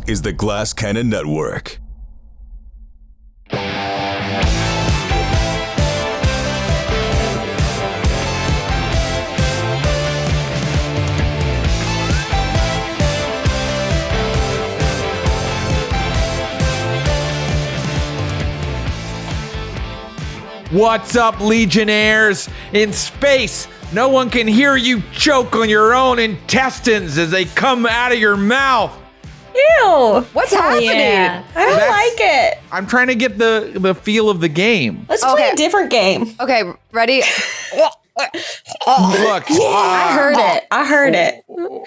is the Glass Cannon Network. What's up, Legionnaires? In space, no one can hear you choke on your own intestines as they come out of your mouth. Ew. What's happening? Yeah. I don't like it. I'm trying to get the feel of the game. Let's play a different game. Okay, ready? Look, I heard it.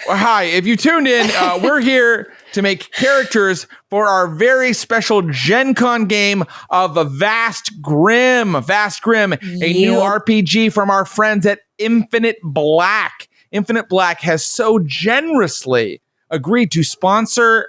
Hi, if you tuned in, we're here to make characters for our very special Gen Con game of Vast Grimm. Vast Grimm, a new RPG from our friends at Infinite Black. Infinite Black has so generously agreed to sponsor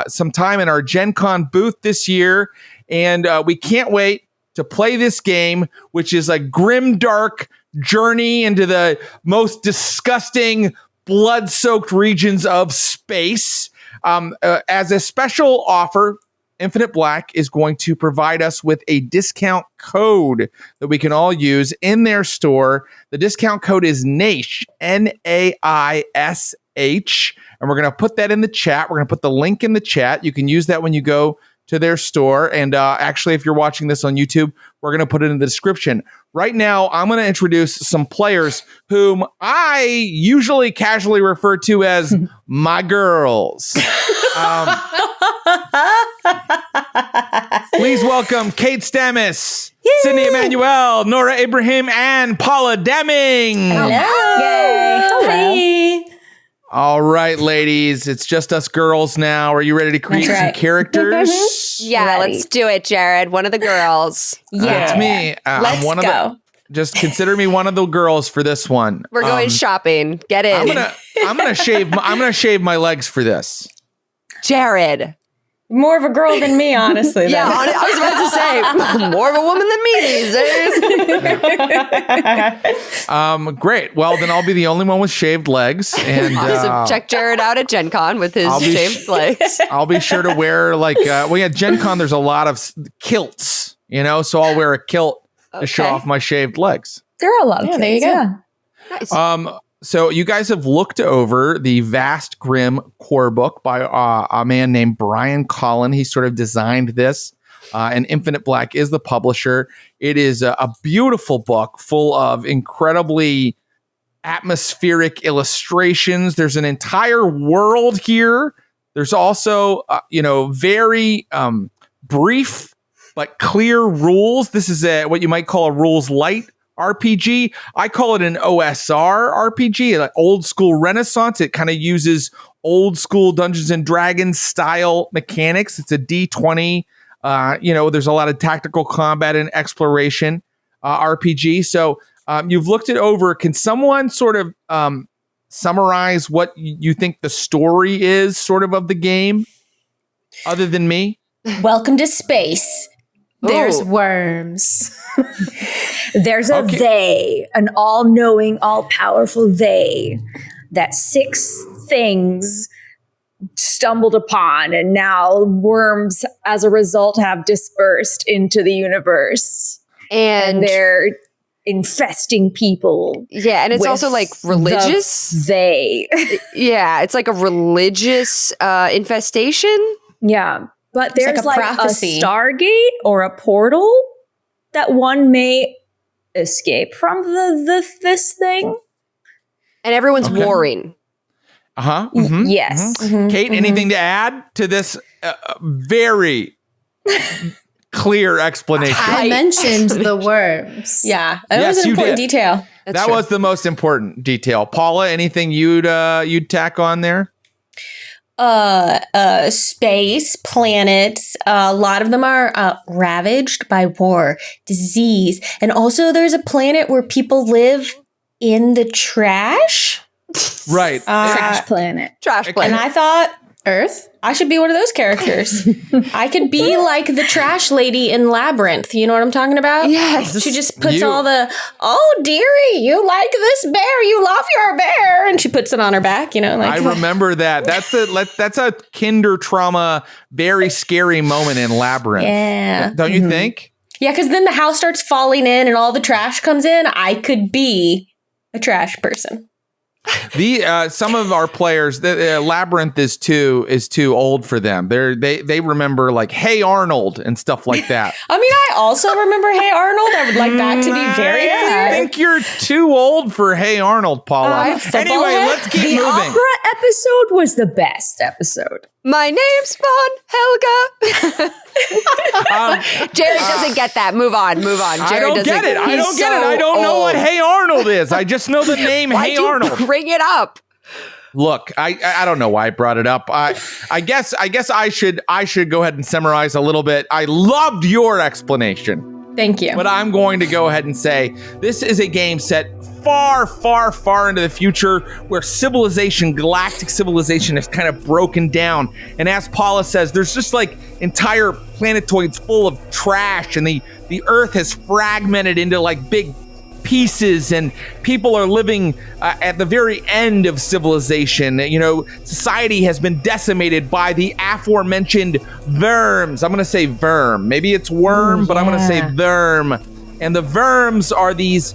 some time in our Gen Con booth this year, and we can't wait to play this game, which is a grim, dark journey into the most disgusting, blood-soaked regions of space. As a special offer, Infinite Black is going to provide us with a discount code that we can all use in their store. The discount code is Naish, Naish, and we're going to put that in the chat. We're going to put the link in the chat. You can use that when you go to their store. And actually, if you're watching this on YouTube, we're going to put it in the description. Right now, I'm going to introduce some players whom I usually casually refer to as my girls. Please welcome Kate Stamas, Sydney Amanuel, Noura Ibrahim, and Paula Deming. Hello. Yay. Hello. All right, ladies, it's just us girls now. Are you ready to create some characters? Yeah, let's do it, Jared. One of the girls. That's me. Let's I'm one go. of the. Just consider me one of the girls for this one. We're going shopping. Get in. I'm gonna shave my legs for this. Jared. More of a girl than me, honestly. Yeah, I was about to say, more of a woman than me these days. Great. Well, then I'll be the only one with shaved legs. And Awesome. Check Jared out at Gen Con with his shaved legs. I'll be sure to wear at Gen Con, there's a lot of kilts, so I'll wear a kilt to show off my shaved legs. There are a lot of kids. There you go. Nice. So you guys have looked over the Vast Grimm core book by a man named Brian Collin. He sort of designed this, and Infinite Black is the publisher. It is a beautiful book full of incredibly atmospheric illustrations. There's an entire world here. There's also, very brief but clear rules. This is what you might call a rules light RPG. I call it an OSR RPG, like old school Renaissance. It kind of uses old school Dungeons and Dragons style mechanics. It's a D20. There's a lot of tactical combat and exploration RPG. So you've looked it over. Can someone sort of summarize what you think the story is sort of the game other than me? Welcome to space. There's worms. There's a they, an all-knowing, all-powerful they that 6 things stumbled upon, and now worms, as a result, have dispersed into the universe. And they're infesting people. Yeah, and it's also like religious. They. Yeah, it's like a religious infestation. Yeah. But there's like a a prophecy. Stargate or a portal that one may escape from this thing. And everyone's warring. Uh-huh. Mm-hmm. Yes. Mm-hmm. Kate, anything to add to this very clear explanation? I mentioned the worms. Yeah, that was an important detail. That was the most important detail. Paula, anything you'd tack on there? Space, planets, a lot of them are ravaged by war, disease, and also there's a planet where people live in the trash. Right. Trash planet. Trash planet. And I thought Earth? I should be one of those characters. I could be like the trash lady in Labyrinth. You know what I'm talking about? Yes. She just puts all the, oh, dearie, you like this bear. You love your bear. And she puts it on her back, you know. Like, I remember that. That's a kinder trauma, very scary moment in Labyrinth. Yeah. Don't you think? Yeah, because then the house starts falling in and all the trash comes in. I could be a trash person. Some of our players, the Labyrinth is too old for them. They remember like Hey Arnold and stuff like that. I mean, I also remember Hey Arnold. I would like that to be very clear. I think you're too old for Hey Arnold, Paula. Anyway, let's keep The moving. opera episode was the best episode. My name's Von Helga. Jerry doesn't get that. Move on. Jerry I don't get it. I he's don't get it. so I don't know what old. Hey Arnold is. I just know the name Why'd Hey you Arnold. bring it up? Look, I don't know why I brought it up. I guess I should go ahead and summarize a little bit. I loved your explanation. Thank you. But I'm going to go ahead and say this is a game set far, far, far into the future where galactic civilization is kind of broken down. And as Paula says, there's just like entire planetoids full of trash, and the Earth has fragmented into like big pieces, and people are living at the very end of civilization. You know, society has been decimated by the aforementioned verms. I'm going to say verm. Maybe it's worm, but I'm going to say verm. And the verms are these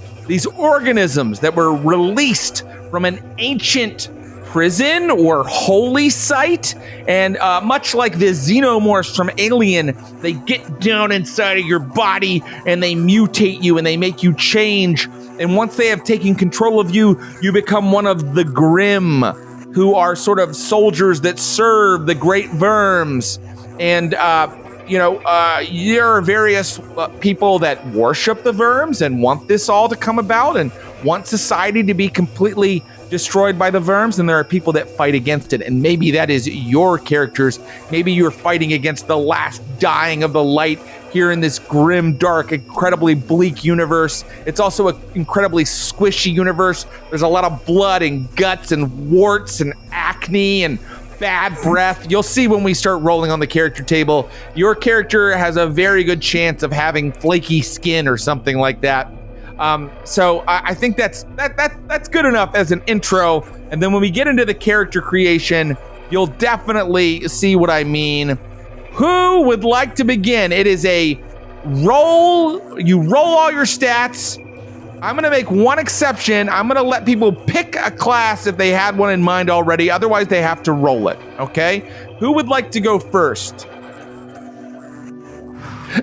organisms that were released from an ancient prison or holy site, and much like the xenomorphs from Alien, they get down inside of your body and they mutate you and they make you change. And once they have taken control of you, you become one of the Grimm, who are sort of soldiers that serve the great verms. And there are various people that worship the verms and want this all to come about and want society to be completely destroyed by the verms, and there are people that fight against it. And maybe that is your characters. Maybe you're fighting against the last dying of the light here in this grim, dark, incredibly bleak universe. It's also an incredibly squishy universe. There's a lot of blood and guts and warts and acne and bad breath. You'll see when we start rolling on the character table. Your character has a very good chance of having flaky skin or something like that. So I think that's good enough as an intro. And then when we get into the character creation, you'll definitely see what I mean. Who would like to begin? It is a roll. You roll all your stats. I'm going to make one exception. I'm going to let people pick a class if they had one in mind already. Otherwise, they have to roll it. Okay? Who would like to go first?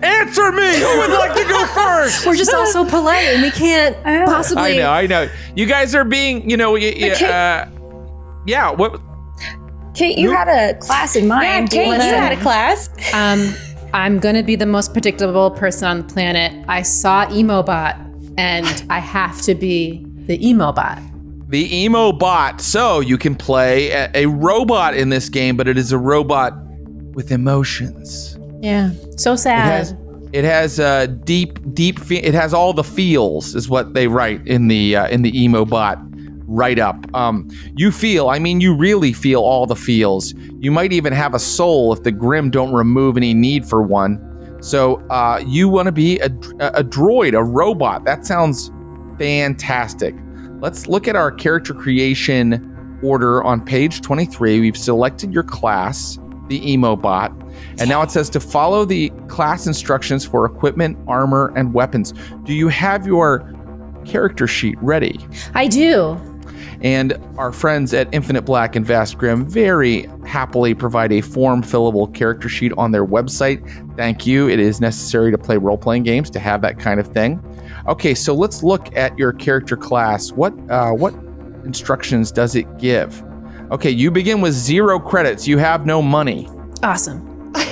Answer me! Who would like to go first? We're just all so polite and we can't possibly. I know. You guys are being, yeah, what? Kate, you had a class in mind. Yeah, Kate, you had a class. I'm going to be the most predictable person on the planet. I saw Emobot and I have to be the Emobot. The emo bot. So you can play a robot in this game, but it is a robot with emotions. Yeah. So sad. It has deep. It has all the feels, is what they write in the emo bot write up. You really feel all the feels. You might even have a soul if the Grimm don't remove any need for one. So you want to be a droid, a robot. That sounds fantastic. Let's look at our character creation order on page 23. We've selected your class, the emo bot. And now it says to follow the class instructions for equipment, armor, and weapons. Do you have your character sheet ready? I do. And our friends at Infinite Black and Vast Grimm very happily provide a form-fillable character sheet on their website. Thank you. It is necessary to play role-playing games to have that kind of thing. Okay, so let's look at your character class. What instructions does it give? Okay, you begin with 0 credits. You have no money. Awesome.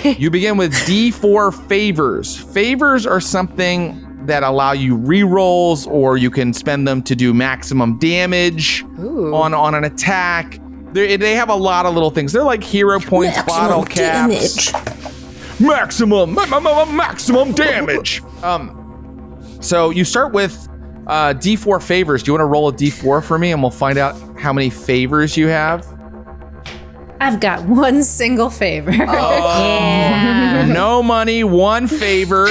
You begin with D4 favors. Favors are something that allow you rerolls, or you can spend them to do maximum damage on an attack. They have a lot of little things. They're like hero points, bottle caps. Maximum damage. So you start with D4 favors. Do you want to roll a D4 for me, and we'll find out how many favors you have? I've got one single favor. No money, one favor.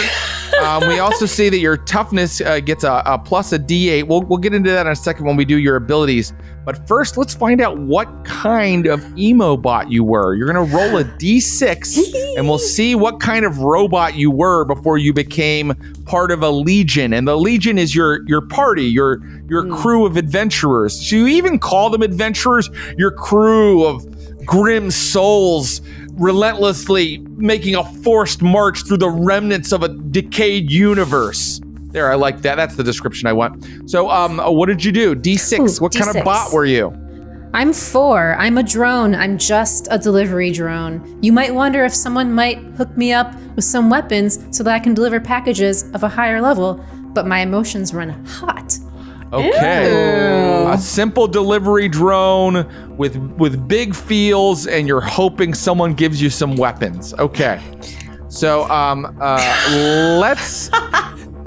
We also see that your toughness gets a plus a D8. We'll get into that in a second when we do your abilities. But first, let's find out what kind of emo bot you were. You're going to roll a D6, and we'll see what kind of robot you were before you became part of a legion. And the legion is your party, your crew of adventurers. So you even call them adventurers, your crew of grim souls relentlessly making a forced march through the remnants of a decayed universe. There, I like that. That's the description I want. So, what did you do? D6. What kind of bot were you? I'm 4. I'm a drone. I'm just a delivery drone. You might wonder if someone might hook me up with some weapons so that I can deliver packages of a higher level, but my emotions run hot. Okay. Ew. A simple delivery drone with big feels, and you're hoping someone gives you some weapons. Okay. So, let's...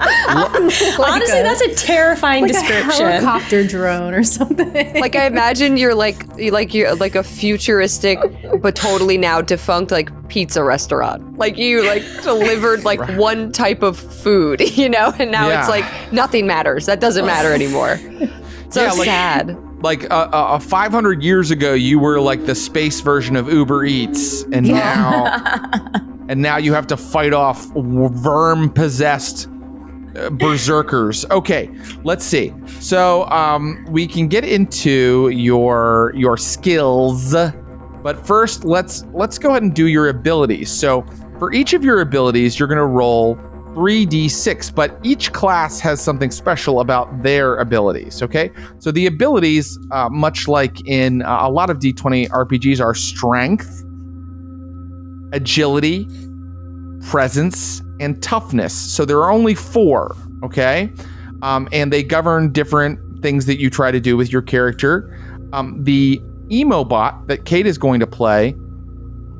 Honestly, that's a terrifying description. A helicopter drone or something. Like, I imagine you're like a futuristic but totally now defunct like pizza restaurant. Like you delivered like one type of food, and now it's like nothing matters. That doesn't matter anymore. So sad. Like 500 years ago, you were like the space version of Uber Eats, and now you have to fight off worm-possessed berserkers. Okay, let's see. So we can get into your skills, but first let's go ahead and do your abilities. So for each of your abilities, you're going to roll 3d6, but each class has something special about their abilities. Okay, so the abilities, much like in a lot of D20 RPGs, are strength, agility, presence, and toughness. So there are only 4, okay? And they govern different things that you try to do with your character. The emo bot that Kate is going to play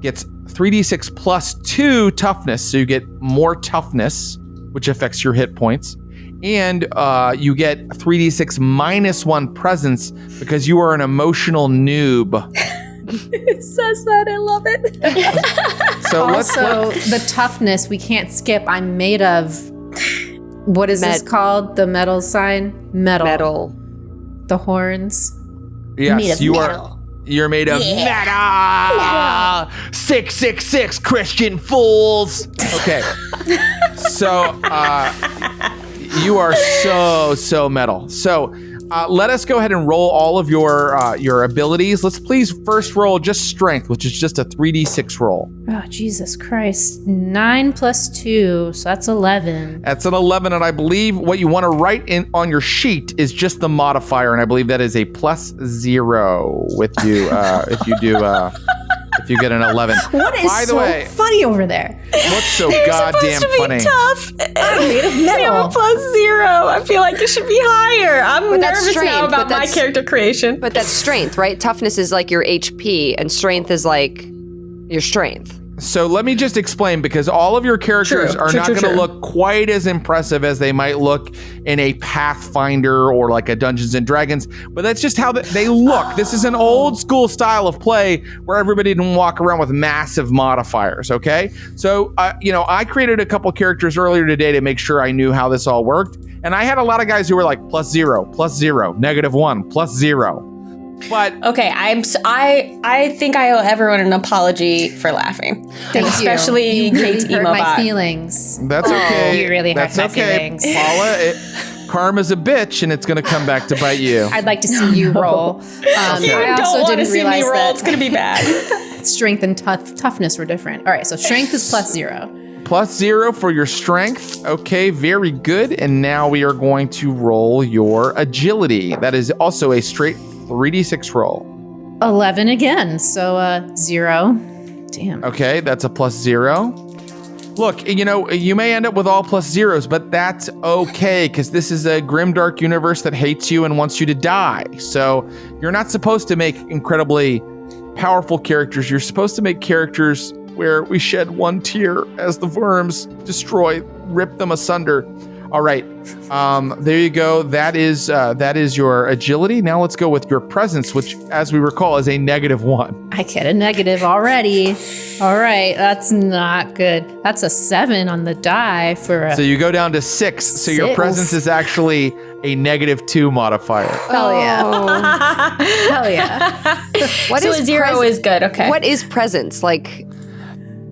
gets 3d6 plus 2 toughness, so you get more toughness, which affects your hit points. And you get 3d6 minus 1 presence because you are an emotional noob. It says that. I love it. So also, the toughness we can't skip. I'm made of, what is this called? The metal sign? Metal. The horns. Yes, you're made of metal. 666 Christian fools. Okay. So you are so metal. So let us go ahead and roll all of your abilities. Let's please first roll just strength, which is just a 3d6 roll. Oh, Jesus Christ. 9 plus 2, so that's 11. That's an 11, and I believe what you want to write in on your sheet is just the modifier, and I believe that is a plus 0 with you if you do if you get an 11. What is funny over there? What's so goddamn funny? Tough. I'm made of metal. Plus 0. I feel like it should be higher. I'm nervous now about my character creation. But that's strength, right? Toughness is like your HP, and strength is like your strength. So let me just explain, because all of your characters are not going to look quite as impressive as they might look in a Pathfinder or like a Dungeons and Dragons, but that's just how they look. This is an old school style of play where everybody didn't walk around with massive modifiers, okay? So, I created a couple characters earlier today to make sure I knew how this all worked, and I had a lot of guys who were like plus 0, -1, -1, +0. But okay, I think I owe everyone an apology for laughing. Thank you. Especially Kate's hurt emo my bot. feelings. That's okay. You really hurt my feelings. Paula, karma's a bitch, and it's going to come back to bite you. I'd like to see you roll. I also didn't realize that it's going to be bad. Strength and toughness were different. All right, so strength is plus 0. Plus 0 for your strength. Okay, very good. And now we are going to roll your agility. That is also a straight 3d6 roll. 11 again, so 0. Damn. Okay, that's a plus 0. Look, you may end up with all plus 0s, but that's okay, because this is a grimdark universe that hates you and wants you to die. So you're not supposed to make incredibly powerful characters. You're supposed to make characters where we shed one tear as the worms rip them asunder. All right. There you go. That is your agility. Now let's go with your presence, which, as we recall, is a -1. I get a negative already. All right, that's not good. That's a 7 on the die for a... So you go down to 6. So your presence is actually a -2 modifier. Hell yeah. Hell yeah. What So is a 0 is good. Okay. What is presence? Like,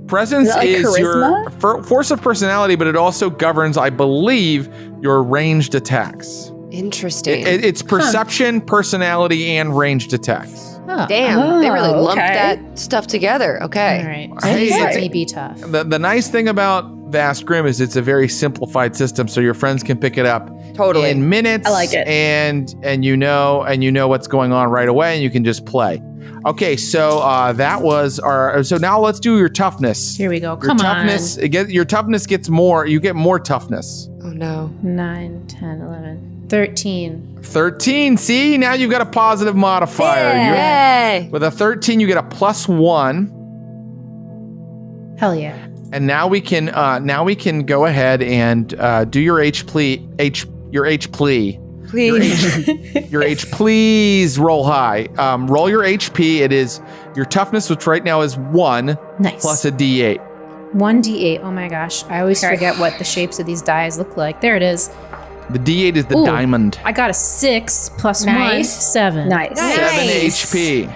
Presence like is charisma? your force of personality, but it also governs, I believe, your ranged attacks. interesting. It's perception, personality, and ranged attacks. Oh. Damn, they really lumped okay. that stuff together. Okay. All right. Hey, That it's- may be tough. The nice thing about Vast Grimm is it's a very simplified system, so your friends can pick it up Totally. in minutes. I like it. and you know what's going on right away, and you can just play. Okay, so that was our. So now let's do your toughness. Here we go. Your Come toughness, your toughness gets more. You get more toughness. Oh no. on. 9, 10, 11, 13. 13. See, now you've got a positive modifier. Yay. With a 13, you get a +1. Hell yeah. And now we can go ahead and do your your plea. Please. Your please roll high. Roll your HP. It is your toughness, which right now is 1 Nice. plus a D8. 1d8. Oh my gosh. I always Okay. forget what the shapes of these dies look like. There it is. The D8 is the Ooh. diamond. I got a 6 plus 1. Nice. 7. Nice. 7 HP.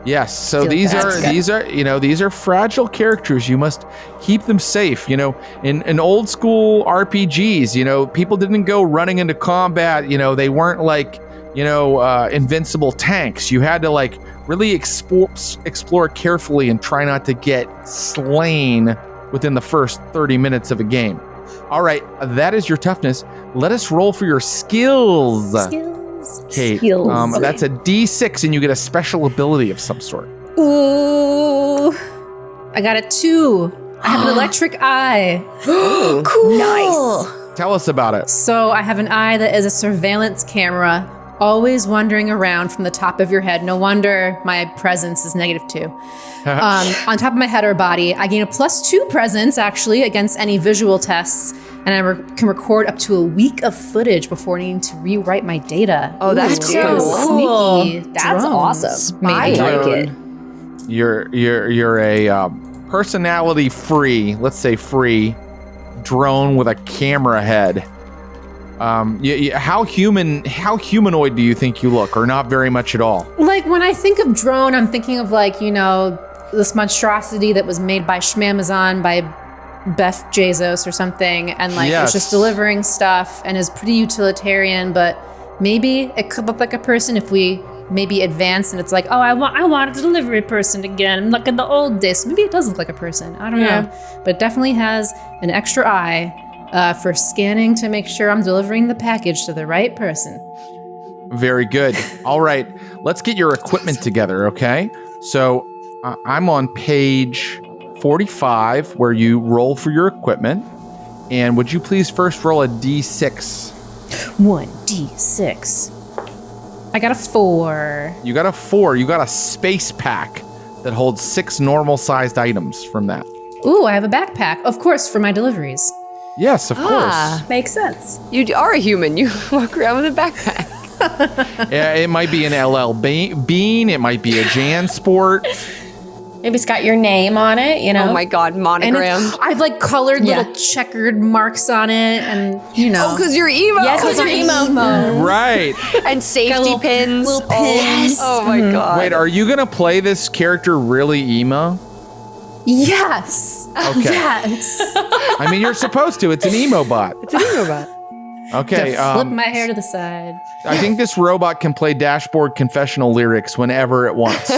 Yes. So Feel these bad. these are fragile characters. You must keep them safe. In old school RPGs, people didn't go running into combat. They weren't like, invincible tanks. You had to like really explore carefully and try not to get slain within the first 30 minutes of a game. All right, that is your toughness. Let us roll for your skills. Kate. Skills. That's a D6, and you get a special ability of some sort. Ooh. I got a 2. I have an electric eye. Cool. Nice. Tell us about it. So I have an eye that is a surveillance camera, always wandering around from the top of your head. No wonder my presence is -2. On top of my head or body, I gain a +2 presence, actually, against any visual tests, and I can record up to a week of footage before needing to rewrite my data. Oh, that's Ooh, cool. Sneaky. That's drones, awesome. I maybe. like it. You're a personality free, let's say free, drone with a camera head. How humanoid do you think you look, or not very much at all? Like, when I think of drone, I'm thinking of, like, this monstrosity that was made by Shmamazon, by Beth Bezos or something, and like Yes. it's just delivering stuff and is pretty utilitarian, but maybe it could look like a person if we maybe advance and it's like, oh, I want a delivery person again. I'm like in the old days. Maybe it does look like a person. I don't know. But it definitely has an extra eye for scanning to make sure I'm delivering the package to the right person. Very good. All right, let's get your equipment together, okay? So I'm on page 45, where you roll for your equipment. And would you please first roll a D6? 1d6. I got a 4. You got a 4. You got a space pack that holds 6 normal-sized items from that. Ooh, I have a backpack, of course, for my deliveries. Yes, of course. Makes sense. You are a human. You walk around with a backpack. Yeah, it might be an LL Bean. It might be a JanSport. Maybe it's got your name on it, Oh my God, And monogrammed. I've like colored Yeah. little checkered marks on it, and Oh, because you're emo. Yes, because you're emo. Right. And safety little- pins. little pins. Oh my God. Wait, are you going to play this character really emo? Yes. Okay. Yes. I mean, you're supposed to. It's an emo bot. It's an emo bot. Okay. Flip my hair to the side. I think this robot can play dashboard confessional lyrics whenever it wants.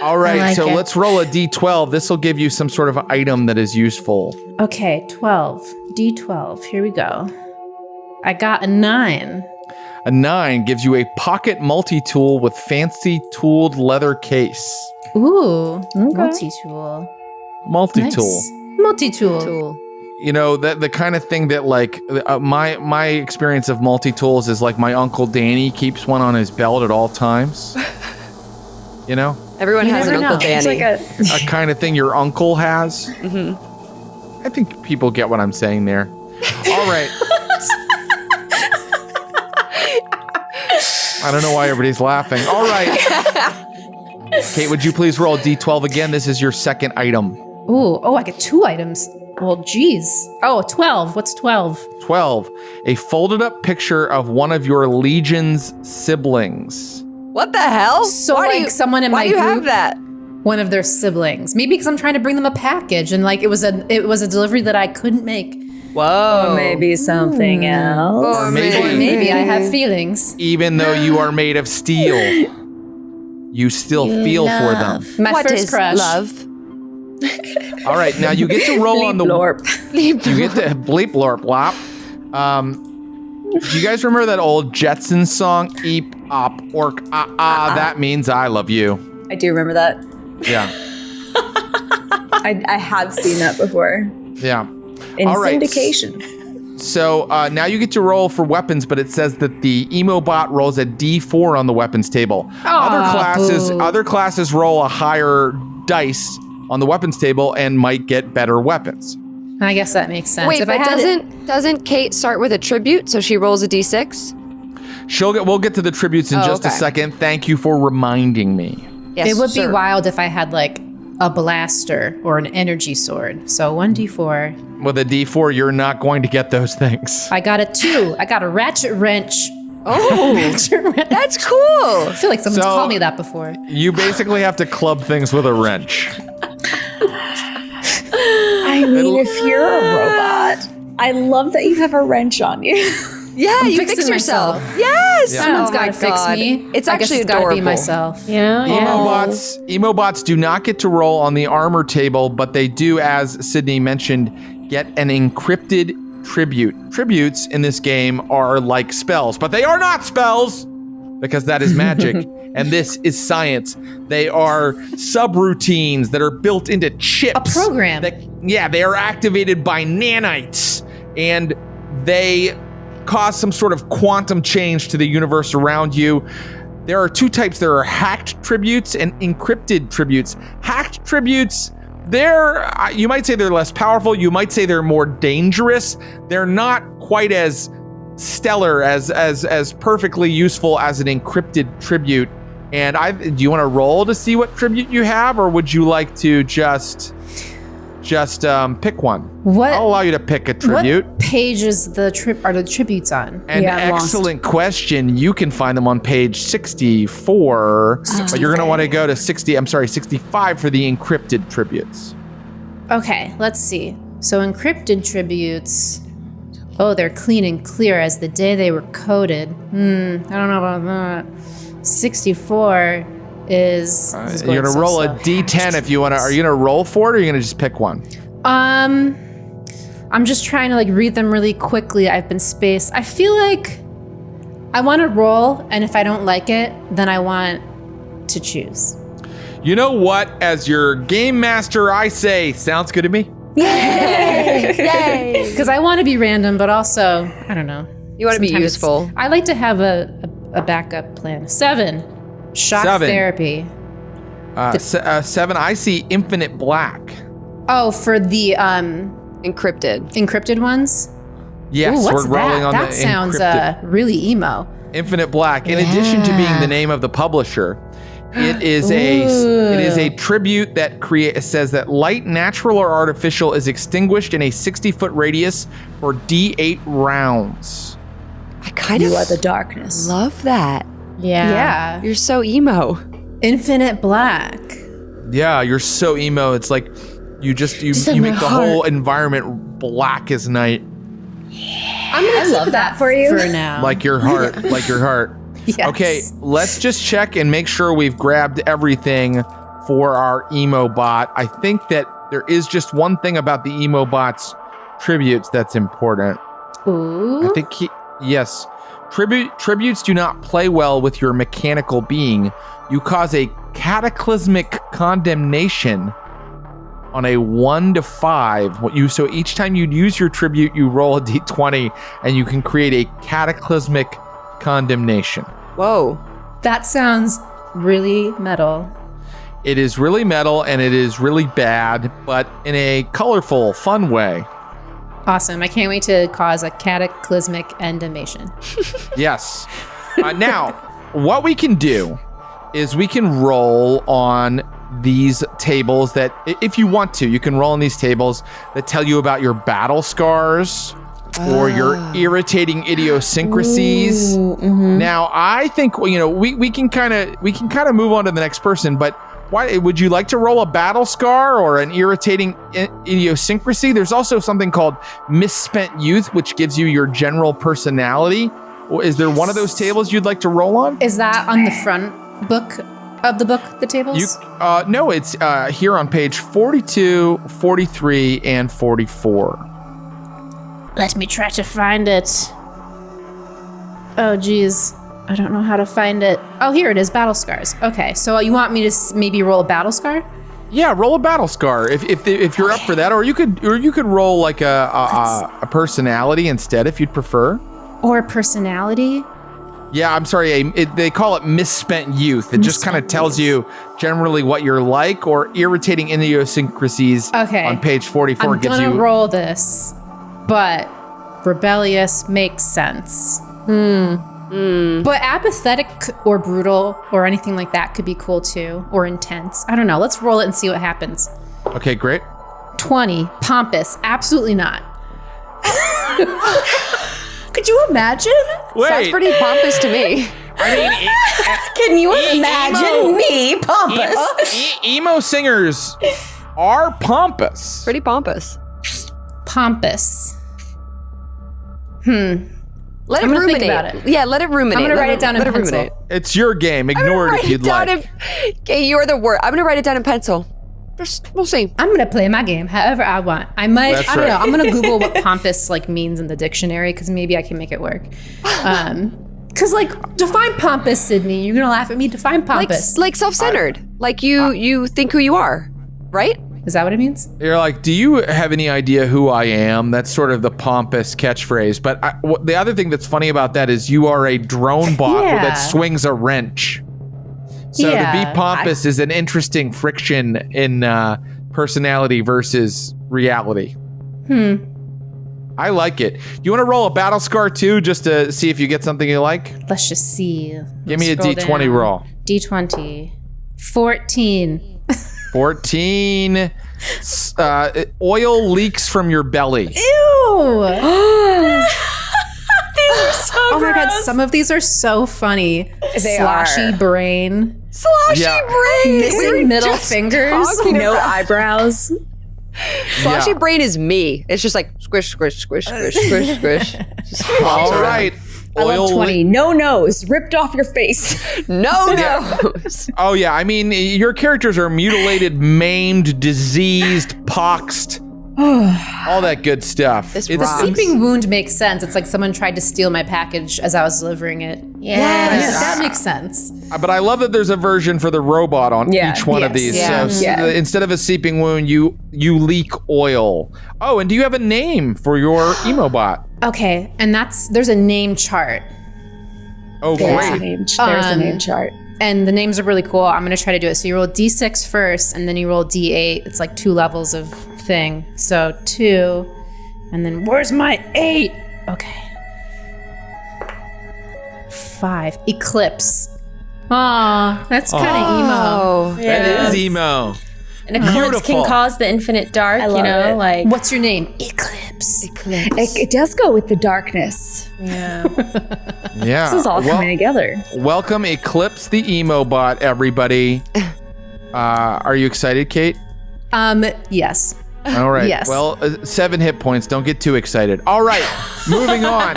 All right, I like so it. let's roll a D12. This will give you some sort of item that is useful. Okay, 12. D12. Here we go. I got a 9. A 9 gives you a pocket multi-tool with fancy tooled leather case. Ooh, multi-tool. Multi-tool. Nice. Multi-tool. Tool. You know, that the kind of thing that like my experience of multi-tools is like my Uncle Danny keeps one on his belt at all times. You know? Everyone You has an never Uncle know. It's Danny. like A kind of thing your uncle has. Mm-hmm. I think people get what I'm saying there. All right. I don't know why everybody's laughing. All right. Kate, would you please roll a D12 again? This is your second item. Ooh, I get 2 items. Well, geez. Oh, 12. What's 12? 12. A folded up picture of one of your Legion's siblings. What the hell? So someone in my group. Why do you have that? One of their siblings. Maybe because I'm trying to bring them a package and it was a delivery that I couldn't make. Whoa. Or maybe something else. Or maybe I have feelings. Even though you are made of steel, you still feel for them. My What first is crush. love? All right, now you get to roll on the Blorp. You get to bleep lorp lop. Do you guys remember that old Jetsons song? Eep op ork that means I love you. I do remember that. Yeah. I have seen that before. Yeah. In All right. syndication. So now you get to roll for weapons, but it says that the emo bot rolls a D4 on the weapons table. Other classes roll a higher dice on the weapons table and might get better weapons. I guess that makes sense. Wait, but doesn't Kate start with a tribute, so she rolls a D6? We'll get to the tributes in just a okay. second. Thank you for reminding me. Yes, It would sir. be wild if I had a blaster or an energy sword. So 1d4. With a D4, you're not going to get those things. I got a 2. I got a ratchet wrench. Oh, Ratchet wrench. that's cool. I feel like someone's So- called me that before. You basically have to club things with a wrench. I mean, if you're a robot, I love that you have a wrench on you. Yeah, you fixing fix yourself. myself. Yes. Yeah. Someone's Oh my got to fix God. me. It's I guess actually it's gotta adorable. be myself. Emo bots do not get to roll on the armor table, but they do, as Sydney mentioned, get an encrypted tribute. Tributes in this game are like spells, but they are not spells because that is magic. And this is science. They are subroutines that are built into chips. A program. They are activated by nanites, and they cause some sort of quantum change to the universe around you. There are 2 types. There are hacked tributes and encrypted tributes. Hacked tributes, you might say they're less powerful. You might say they're more dangerous. They're not quite as stellar, as perfectly useful as an encrypted tribute. And do you want to roll to see what tribute you have, or would you like to just pick one? What? I'll allow you to pick a tribute. What page is are the tributes on? An excellent question. You can find them on page 64, but you're going to want to go to 65 for the encrypted tributes. Okay, let's see. So encrypted tributes. Oh, they're clean and clear as the day they were coded. I don't know about that. 64 is. You're going to roll a D10 if you want to. Are you going to roll for it, or are you going to just pick one? I'm just trying to read them really quickly. I've been spaced. I feel like I want to roll, and if I don't like it, then I want to choose. You know what? As your game master, I say, sounds good to me. Yay. Because I want to be random, but also, I don't know. You want to be Sometimes useful. I like to have a backup plan. 7. Shock 7. therapy. 7, I see infinite black. Oh, for the Encrypted ones? Yes, Ooh, what's we're rolling that? on That the sounds encrypted. really emo. Infinite Black. In addition to being the name of the publisher, it is a tribute that says that light, natural or artificial, is extinguished in a 60-foot radius for D8 rounds. I kind You of are the darkness. love that. Yeah. You're so emo. Infinite black. Yeah, you're so emo. It's like you make the whole environment black as night, I love that for you. for now. like your heart, like your heart. Yes. Okay, let's just check and make sure we've grabbed everything for our emo bot. I think that there is just one thing about the emo bot's tributes that's important. Ooh. I think yes. Tributes do not play well with your mechanical being. You cause a cataclysmic condemnation on a 1 to 5. So each time you use your tribute, you roll a d20 and you can create a cataclysmic condemnation. Whoa. That sounds really metal. It is really metal and it is really bad, but in a colorful, fun way. Awesome. I can't wait to cause a cataclysmic endemation. Yes. Now, what we can do is we can roll on these tables that, if you want to, you can roll on these tables that tell you about your battle scars or your irritating idiosyncrasies. Now, I think we can kind of move on to the next person, but why would you like to roll a battle scar or an irritating idiosyncrasy? There's also something called misspent youth, which gives you your general personality. Is there one of those tables you'd like to roll on? Is that on the front book of the book, the tables? No, it's here on page 42, 43, and 44. Let me try to find it. Oh, geez. I don't know how to find it. Oh, here it is, battle scars. Okay, so you want me to maybe roll a battle scar? Yeah, roll a battle scar if you're up for that, or you could roll like a personality instead if you'd prefer. Or personality? Yeah, I'm sorry. They call it misspent youth. It just kind of tells you generally what you're like, or irritating idiosyncrasies. Okay. On page 44 I'm gives you. I'm gonna roll this, but rebellious makes sense. But apathetic or brutal or anything like that could be cool too, or intense. I don't know. Let's roll it and see what happens. Okay, great. 20. Pompous. Absolutely not. Could you imagine? Wait. Sounds pretty pompous to me. I mean, Can you imagine me pompous? Emo singers are pompous. Pretty pompous. Pompous. Let I'm it gonna ruminate. think about it. Yeah, let it ruminate. I'm gonna Let write it down in let pencil. ruminate. It's your game. Ignore it if you'd like. Okay, you're the word. I'm gonna write it down in pencil. We'll see. I'm gonna play my game however I want. I might. That's I don't right. know. I'm gonna Google what pompous means in the dictionary because maybe I can make it work. Because define pompous, Sydney. You're gonna laugh at me. Define pompous. Like self-centered. Like you think who you are, right? Is that what it means? You're like, do you have any idea who I am? That's sort of the pompous catchphrase. But the other thing that's funny about that is you are a drone bot that swings a wrench. So to be pompous is an interesting friction in personality versus reality. I like it. You want to roll a battle scar too, just to see if you get something you like? Let's just see. Give me a D20 roll. D20. 14. 14. Oil leaks from your belly. Ew. These are so Oh my god, gross. some of these are so funny. They Sloshy are. brain. Sloshy brain. Missing middle fingers. No eyebrows. Sloshy brain is me. It's just like squish, squish, squish, squish, squish, squish. Just flops All around. right. I love 20. No nose. Ripped off your face. No nose. Oh yeah, I mean your characters are mutilated, maimed, diseased, poxed, all that good stuff. This The rocks. sleeping wound makes sense. It's like someone tried to steal my package as I was delivering it. Yes. That makes sense. But I love that there's a version for the robot on each one of these. Yeah. So instead of a seeping wound, you leak oil. Oh, and do you have a name for your emobot? Okay, and there's a name chart. Oh, There's a great. name chart. And the names are really cool. I'm going to try to do it. So you roll D6 first, and then you roll D8. It's like 2 levels of thing. So 2, and then where's my 8? Okay. 5. Eclipse. Aw, that's kind of emo. Oh. That is emo. And eclipse Beautiful. can cause the infinite dark, love it. like. What's your name? Eclipse. It does go with the darkness. Yeah. This is all coming together. Welcome Eclipse the emobot, everybody. Are you excited, Kate? Yes. All right. Yes. Well, 7 hit points. Don't get too excited. All right. Moving on.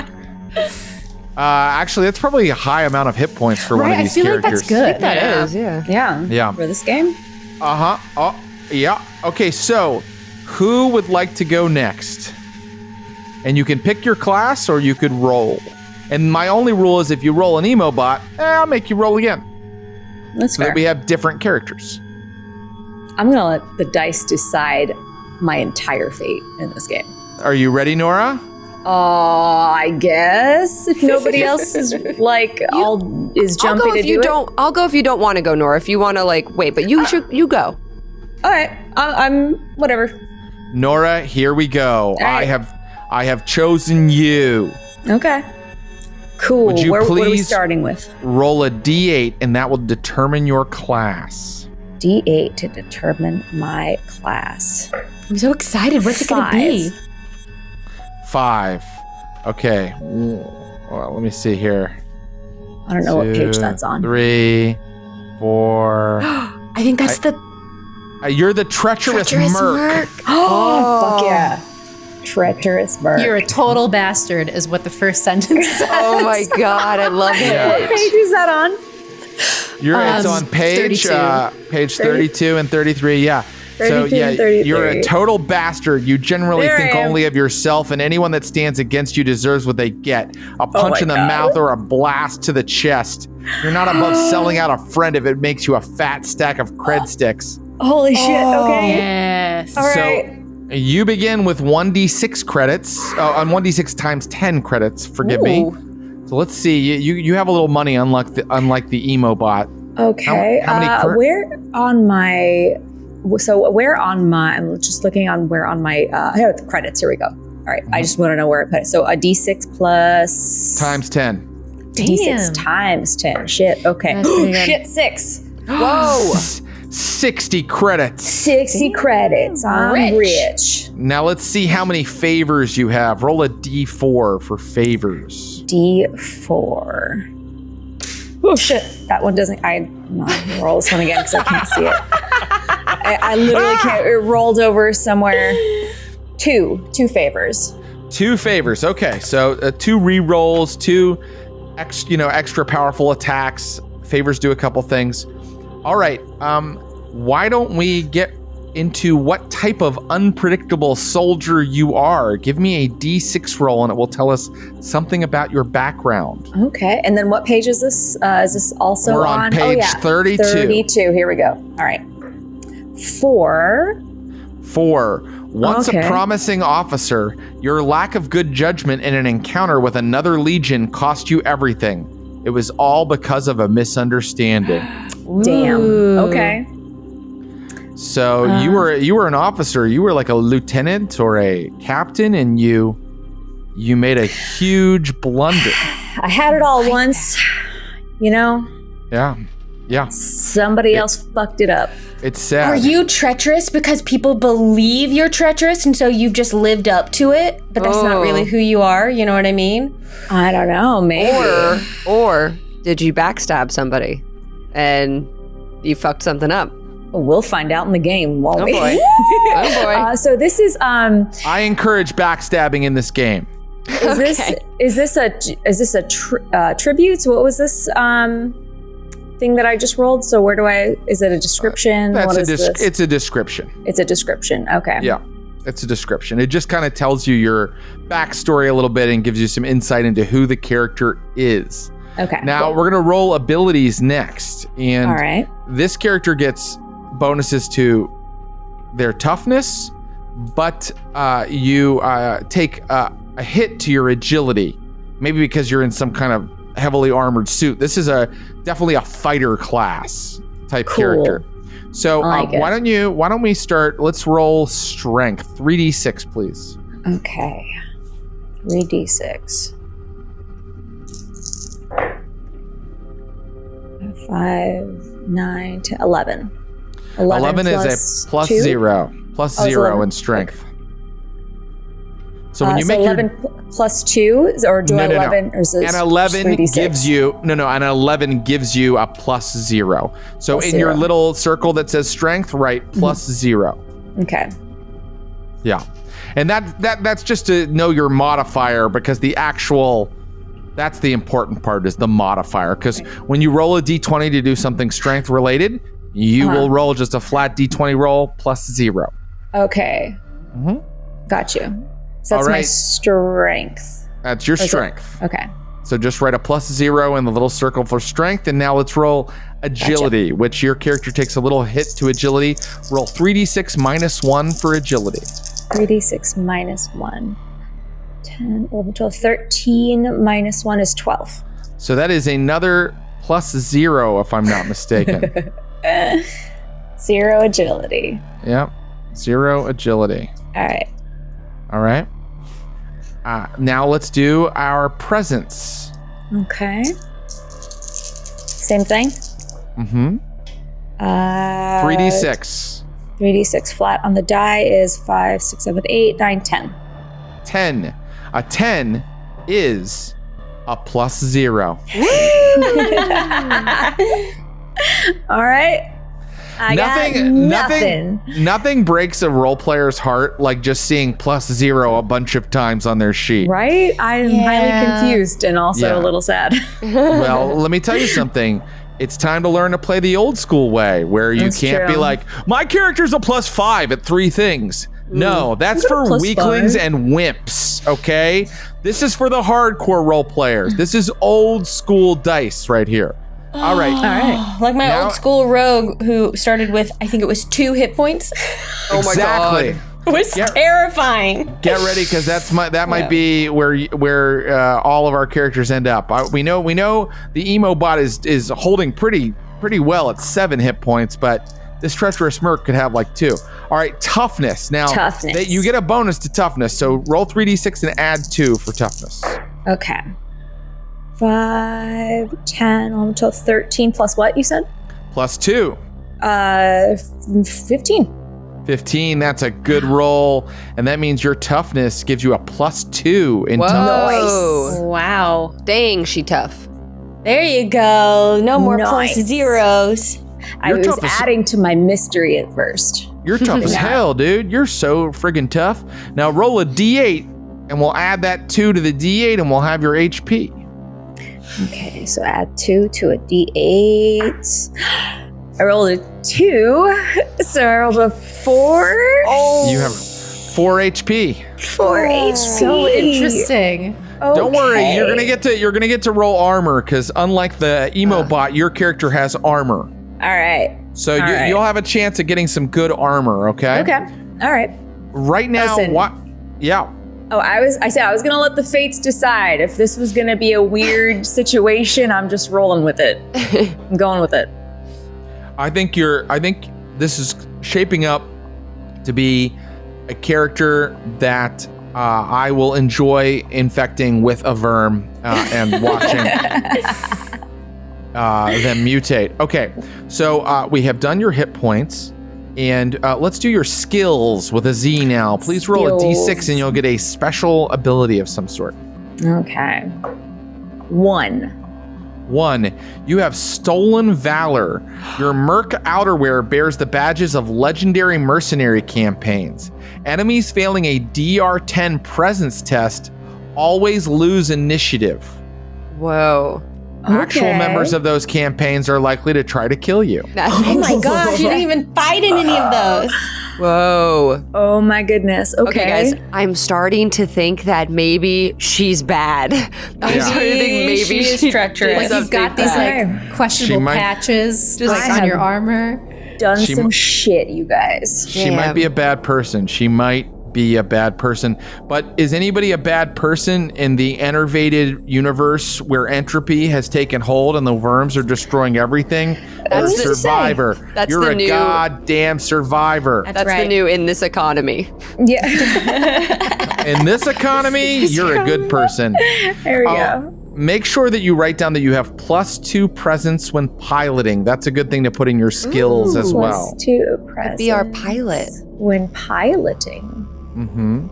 Actually, that's probably a high amount of hit points for one of I these feel characters. like that's good. That is, yeah. Yeah. Yeah. For this game? Oh, yeah. Okay, so who would like to go next? And you can pick your class or you could roll. And my only rule is if you roll an emobot, I'll make you roll again. That's So fair. that we have different characters. I'm going to let the dice decide my entire fate in this game. Are you ready, Noura? I guess if nobody else is like is I'll jumping go to if do you it. don't. I'll go if you don't want to go, Nora. If you want to, wait, but you go. All right, I'm whatever. Noura, here we go. right. I have chosen you. Okay. Cool. Would you What are we please starting with? Roll a d8, and that will determine your class. D8 to determine my class. I'm so excited. What's it going to be? 5. Okay. Well, let me see here. I don't know what page that's on. 3, 4. I think that's You're the treacherous merc. Oh, fuck yeah. Treacherous merc. You're a total bastard is what the first sentence says. Oh my god, I love Yeah. it. What page is that on? It's on page 32 and 33. Yeah. 32 and 33. You're a total bastard. You generally There think I am. only of yourself, and anyone that stands against you deserves what they get: a punch my in the God. mouth or a blast to the chest. You're not above selling out a friend if it makes you a fat stack of cred sticks. Holy shit. Okay. Yes. All right. So you begin with 1d6 credits, on 1d6 times 10 credits. Forgive me. So let's see. You have a little money, unlike the emo bot. Okay. How many I'm just looking on where on my, here are the credits. Here we go. All right. I just want to know where I put it. So a D6 plus. Times 10. D6 times 10. Shit. Okay. That's pretty good. Shit, 6. Whoa. 60 credits. 60 credits. I'm rich. Now let's see how many favors you have. Roll a d4 for favors. D4. Oh shit! That one doesn't. Roll this one again because I can't see it. I literally can't. It rolled over somewhere. Two favors. 2 favors. Okay, so 2 re-rolls, 2 extra powerful attacks. Favors do a couple things. All right. Why don't we get into what type of unpredictable soldier you are? Give me a d6 roll, and it will tell us something about your background. Okay, and then what page is this? Is this also We're on page 32. 32. Here we go. All right. 4. 4. Once Okay. a promising officer, your lack of good judgment in an encounter with another legion cost you everything. It was all because of a misunderstanding. Damn. Ooh. Okay. So you were an officer. You were like a lieutenant or a captain, and you made a huge blunder. I had it all once. You know, Yeah. somebody else fucked it up. It's sad. Are you treacherous because people believe you're treacherous and so you've just lived up to it, but that's not really who you are? You know what I mean? I don't know. Maybe. Or did you backstab somebody and you fucked something up? We'll find out in the game, won't we? Boy. Oh boy. So this is I encourage backstabbing in this game. is this a tribute? What was this thing that I just rolled? So where do is it a description? That's What a is this? It's a description. It's a description. Okay. Yeah, it's a description. It just kind of tells you your backstory a little bit and gives you some insight into who the character is. Okay. Now cool. we're gonna roll abilities next, and All right. this character gets bonuses to their toughness, but you take a hit to your agility, maybe because you're in some kind of heavily armored suit. This is definitely a fighter class type Cool. character. So I like it. why don't we start? Let's roll strength. 3d6, please. Okay. 3d6. 5, 9, 10, 11. 11 is a plus 2? 0. Plus Oh, it's 0 in 11. strength. So when you make 11 plus 2, or do I No. 11? Or is this an 11 3d6? gives you an 11 gives you a plus 0. So Plus in your 0. little circle that says strength, write plus 0. Okay. Yeah. And that's just to know your modifier, because that's the important part, is the modifier. Because when you roll a d20 to do something strength related, you will roll just a flat d20 roll plus 0. Okay. Mhm. Got you. So that's All my right. strength. That's your Is it- strength. Okay. So just write a plus 0 in the little circle for strength. And now let's roll agility, which your character takes a little hit to agility. Roll 3d6 minus 1 for agility. 3d6 minus 1. 10, 11, 12, 13 minus 1 is 12. So that is another plus 0, if I'm not mistaken. 0 agility. Yep. 0 agility. All right. All right. Now let's do our presence. Okay. Same thing? Mm-hmm. 3d6. 3d6 flat on the die is 5, 6, 7, 8, 9, 10. 10. A 10 is a +0. All right. I got nothing. Nothing breaks a role player's heart like just seeing +0 a bunch of times on their sheet. Right? I'm highly confused and also a little sad. Well, let me tell you something. It's time to learn to play the old school way where you can't be like, my character's a +5 at 3 things. No, that's for weaklings and wimps, okay? This is for the hardcore role players. This is old school dice right here. All right. Like my old school rogue who started with, I think it was 2 hit points. Oh my God. It was terrifying. Get ready, because that might be where all of our characters end up. We know the emo bot is holding pretty well at 7 hit points, but this treacherous merc could have like 2. All right, toughness. Now, you get a bonus to toughness, so roll 3d6 and add 2 for toughness. Okay. 5, 10, 11, 12, 13 plus what you said? +2. 15. 15, that's a good roll. And that means your toughness gives you a +2 in toughness. Nice. Wow. Dang, she tough. There you go. No more +0s. I was adding to my mystery at first. You're tough as hell, dude. You're so friggin' tough. Now roll a d8, and we'll add that 2 to the d8, and we'll have your HP. Okay, so add 2 to a d8. I rolled a 2, so I rolled a 4. Oh, you have 4 HP. 4 HP. So interesting. Okay. Don't worry, you're gonna get to roll armor, because unlike the emo bot, your character has armor. All right. So you'll have a chance at getting some good armor. Okay. Okay. All right. Right now, what? Yeah. Oh, I said I was gonna let the fates decide. If this was gonna be a weird situation, I'm just rolling with it. I'm going with it. I think this is shaping up to be a character that I will enjoy infecting with a verm and watching them mutate. Okay, so we have done your hit points. And let's do your skills with a Z now. Please roll a d6 and you'll get a special ability of some sort. Okay. 1. 1. You have Stolen Valor. Your Merc outerwear bears the badges of legendary mercenary campaigns. Enemies failing a DR10 presence test always lose initiative. Whoa. Actual members of those campaigns are likely to try to kill you. Oh my gosh, you didn't even fight in any of those. Whoa. Oh my goodness. Okay, guys, I'm starting to think that maybe she's bad. I'm starting to think maybe she is treacherous. Like you've got these questionable patches just on your armor. Done some shit, you guys. She might be a bad person. But is anybody a bad person in the enervated universe where entropy has taken hold and the worms are destroying everything? That's You're a survivor. You're a goddamn survivor. That's the new in this economy. Yeah. In this economy, you're a good person. There we go. Make sure that you write down that you have +2 presence when piloting. That's a good thing to put in your skills as well. +2 presence. Be our pilot. When piloting. Mm-hmm.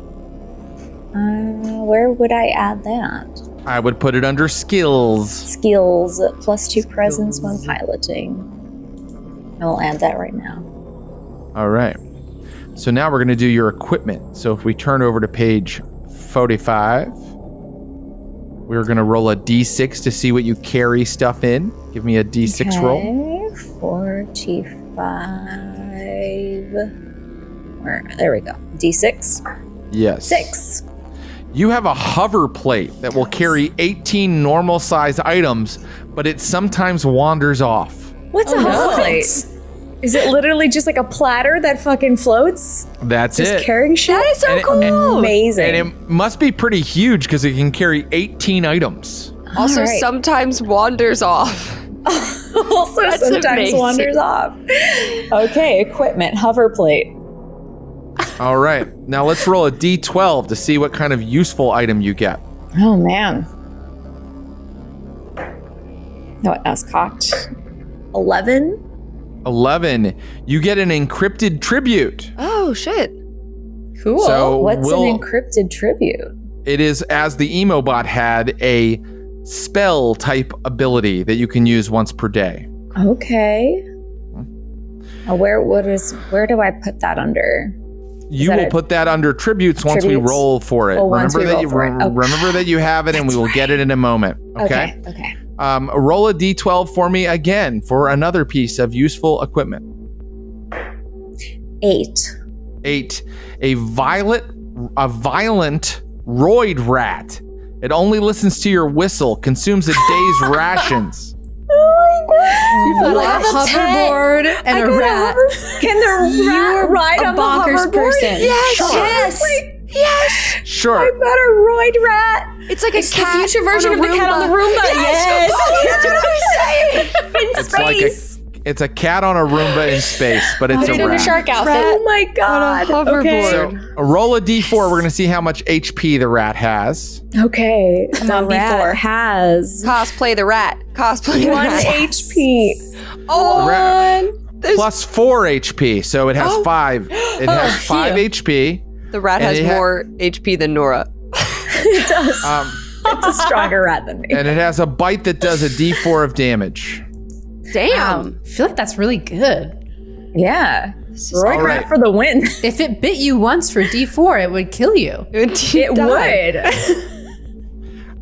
Where would I add that? I would put it under skills. Skills, +2 presence when piloting. I'll add that right now. All right. So now we're going to do your equipment. So if we turn over to page 45, we're going to roll a d6 to see what you carry stuff in. Give me a d6 roll. 45. There we go. D6. Yes. 6. You have a hover plate that will carry 18 normal size items, but it sometimes wanders off. What's a hover plate? Is it literally just like a platter that fucking floats? That's just it. Carrying shit? That is so cool. Amazing. And it must be pretty huge because it can carry 18 items. Also sometimes wanders off. Also sometimes wanders off. Okay, equipment, hover plate. All right. Now let's roll a d12 to see what kind of useful item you get. Oh, man. No, I was cocked. 11? 11. You get an encrypted tribute. Oh, shit. Cool. So what's an encrypted tribute? It is, as the Emobot had, a spell type ability that you can use once per day. Okay. Where do I put that under? You will put that under tributes once we roll for it. Oh, remember that you have it, and we will get it in a moment. Okay. Okay. Roll a d12 for me again for another piece of useful equipment. 8. 8. A violent roid rat. It only listens to your whistle, consumes a day's rations. You've got a hoverboard and a rat. Can the rat ride on the hoverboard? Person. Yes. Sure. I've got a roid rat. It's like a It's cat. the future version of the cat on the Roomba. Yes. That's what I'm saying. In It's space. it's a cat on a Roomba in space, but it's Put it a in a rat. shark outfit. Oh my god. hoverboard. So roll a d4. We're going to see how much HP the rat has. Okay. I'm on rat B4. has Cosplay the rat. Cosplay the 1 rat. HP. Oh, The rat- there's- Plus 4 HP, so it has 5. It has 5 HP. the rat and has it more HP than Noura. It does. It's a stronger rat than me. And it has a bite that does a d4 of damage. Damn. I feel like that's really good. Yeah. Roid all rat right. for the win. If it bit you once for D4, it would kill you. It would.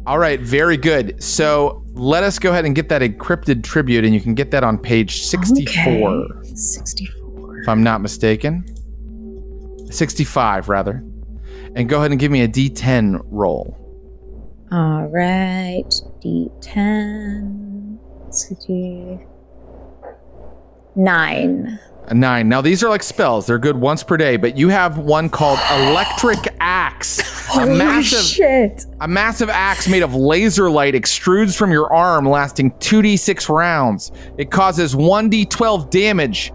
All right, very good. So let us go ahead and get that encrypted tribute, and you can get that on page 64, 64. if I'm not mistaken. 65, rather. And go ahead and give me a d10 roll. All right. D10. 9. A 9. Now, these are like spells. They're good once per day, but you have one called Electric Axe. A massive axe made of laser light extrudes from your arm, lasting 2d6 rounds. It causes 1d12 damage.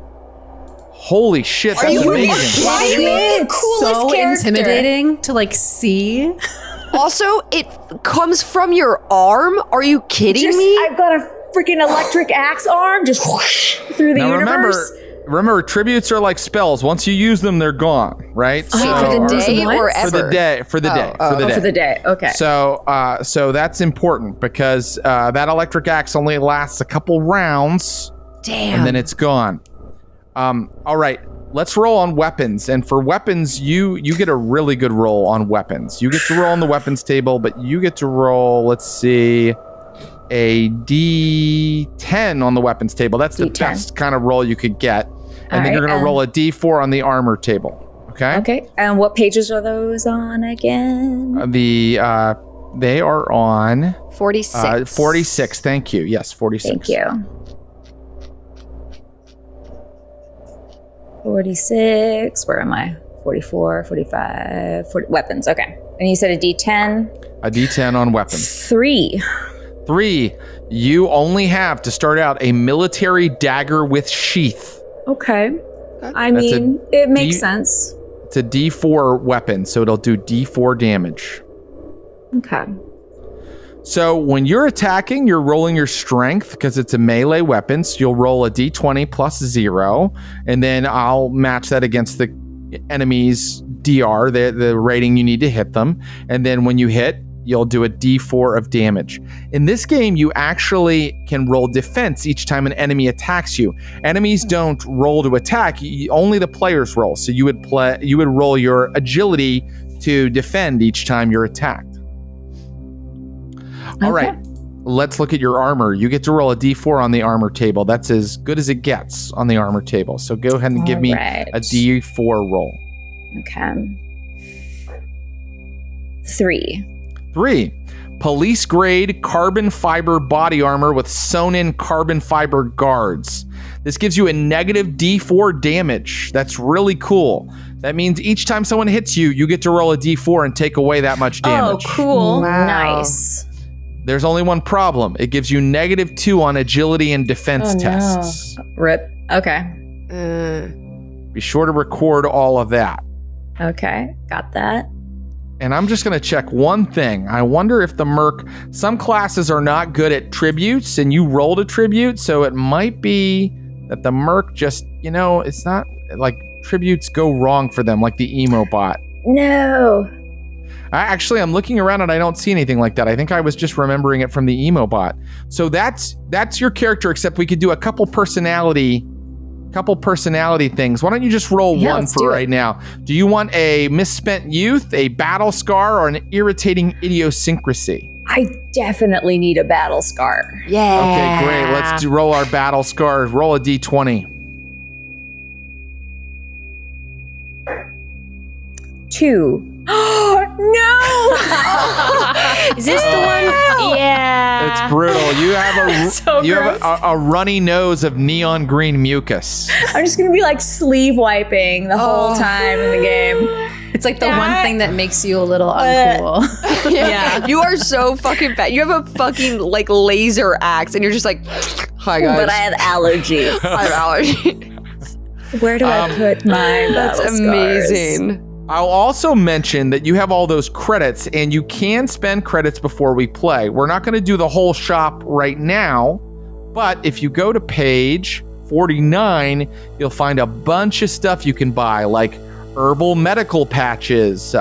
Holy shit, that's amazing. Why are you the coolest So character? intimidating to like see. Also, it comes from your arm? Are you kidding me? I've got a freaking electric axe arm just whoosh through the Now universe. remember, tributes are like spells. Once you use them, they're gone, right? Wait, for the day or ever? For the day. For the day. For the day. Okay. So that's important because that electric axe only lasts a couple rounds. Damn. And then it's gone. All right, let's roll on weapons. And for weapons, you get a really good roll on weapons. You get to roll on the weapons table, but you get to roll, let's see, a D10 on the weapons table. That's the D10. best kind of roll you could get. And then right, you're going to roll a D4 on the armor table. Okay? Okay. And what pages are those on again? They are on 46. 46. Thank you. Yes, 46. Thank you. 46. Where am I? 44, 45, 40. Weapons. Okay. And you said a D10? A D10 on weapons. 3. 3. You only have to start out a military dagger with sheath. Okay. I That's mean, it makes D- sense. It's a D4 weapon, so it'll do D4 damage. Okay. So when you're attacking, you're rolling your strength because it's a melee weapon. So you'll roll a D20 plus 0, and then I'll match that against the enemy's DR, the rating you need to hit them. And then when you hit, you'll do a D4 of damage. In this game, you actually can roll defense each time an enemy attacks you. Enemies don't roll to attack; only the players roll. So you would roll your agility to defend each time you're attacked. All right, let's look at your armor. You get to roll a D4 on the armor table. That's as good as it gets on the armor table. So go ahead and give me a D4 roll. Okay. 3. 3. Police grade carbon fiber body armor with sewn in carbon fiber guards. This gives you a negative D4 damage. That's really cool. That means each time someone hits you, you get to roll a D4 and take away that much damage. Oh, cool. Wow. Nice. There's only one problem. It gives you negative 2 on agility and defense tests. Rip. Okay. Be sure to record all of that. Okay, got that. And I'm just going to check one thing. I wonder if the Merc, some classes are not good at tributes, and you rolled a tribute, so it might be that the Merc just, it's not like tributes go wrong for them, like the emo bot. No. I'm looking around and I don't see anything like that. I think I was just remembering it from the emo bot. So that's your character, except we could do a couple personality things. Why don't you just roll one for right now? Do you want a misspent youth, a battle scar, or an irritating idiosyncrasy? I definitely need a battle scar. Yeah. Okay, great. Let's roll our battle scars. Roll a d20. 2. No! Is this the one? Yeah. It's brutal. You have a runny nose of neon green mucus. I'm just gonna be like sleeve wiping the whole time in the game. It's like the one thing that makes you a little uncool. Yeah. You are so fucking fat. You have a fucking like laser axe and you're just like, hi guys. But I have allergies. I have allergies. Where do I put my That's battle scars? amazing. I'll also mention that you have all those credits and you can spend credits before we play. We're not going to do the whole shop right now, but if you go to page 49, you'll find a bunch of stuff you can buy, like herbal medical patches,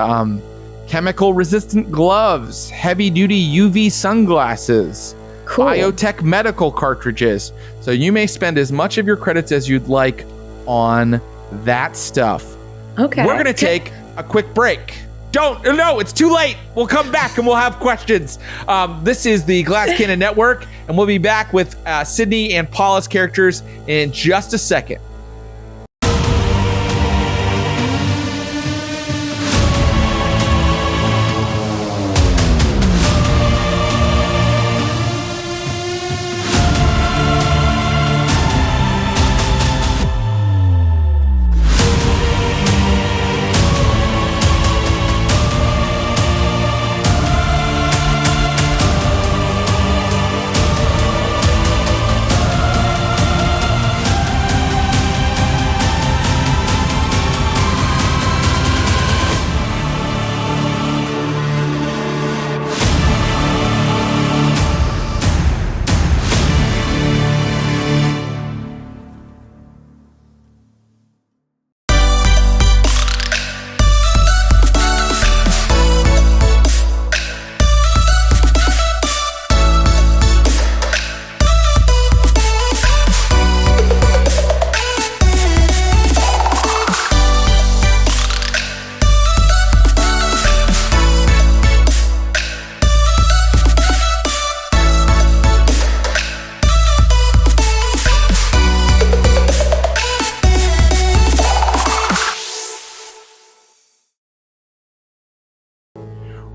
chemical resistant gloves, heavy duty UV sunglasses, Cool. biotech medical cartridges. So you may spend as much of your credits as you'd like on that stuff. Okay. We're going to take a quick break. No, it's too late. We'll come back and we'll have questions. This is the Glass Cannon Network, and we'll be back with Sydney and Paula's characters in just a second.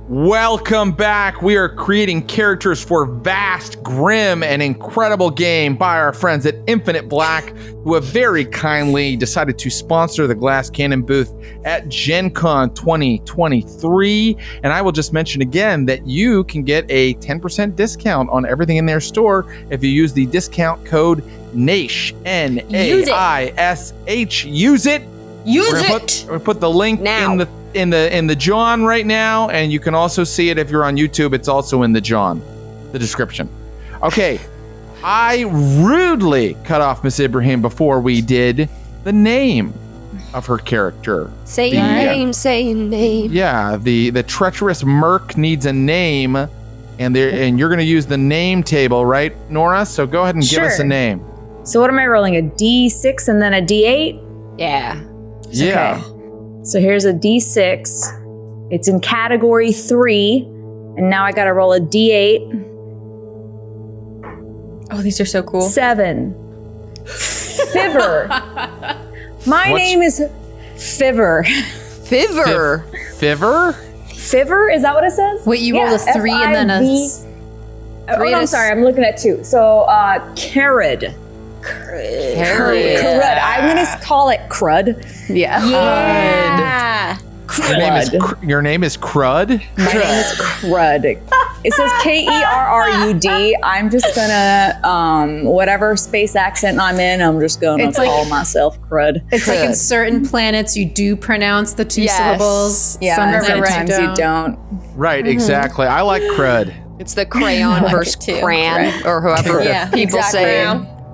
Welcome back. We are creating characters for vast, grim, and incredible game by our friends at Infinite Black, who have very kindly decided to sponsor the Glass Cannon booth at Gen Con 2023. And I will just mention again that you can get a 10% discount on everything in their store if you use the discount code Naish, Naish. Use it. We're put the link now in the John right now, and you can also see it if you're on YouTube. It's also in the John, the description. Okay, I rudely cut off Miss Ibrahim before we did the name of her character. Say your name. Yeah, the treacherous Merc needs a name, and you're going to use the name table, right, Noura? So go ahead and give us a name. So what am I rolling? A D6 and then a D8? Yeah. Yeah. Okay. So here's a D6. It's in category 3. And now I got to roll a D8. Oh, these are so cool. 7. Fiver. Name is Fiver. Fiver. Fiver? Fiver? Is that what it says? Wait, you rolled a 3 and then a... I'm sorry. I'm looking at 2. So, Carrot. Crud. I'm going to call it Crud. Yeah. Yeah. Your name is Crud? My name is Crud. It says KERRUD. I'm just gonna whatever space accent I'm in, I'm just gonna call myself crud. It's like in certain planets you do pronounce the two syllables. Yeah, sometimes you don't. Right, exactly. I like crud. It's the crayon versus cran, or however people say it.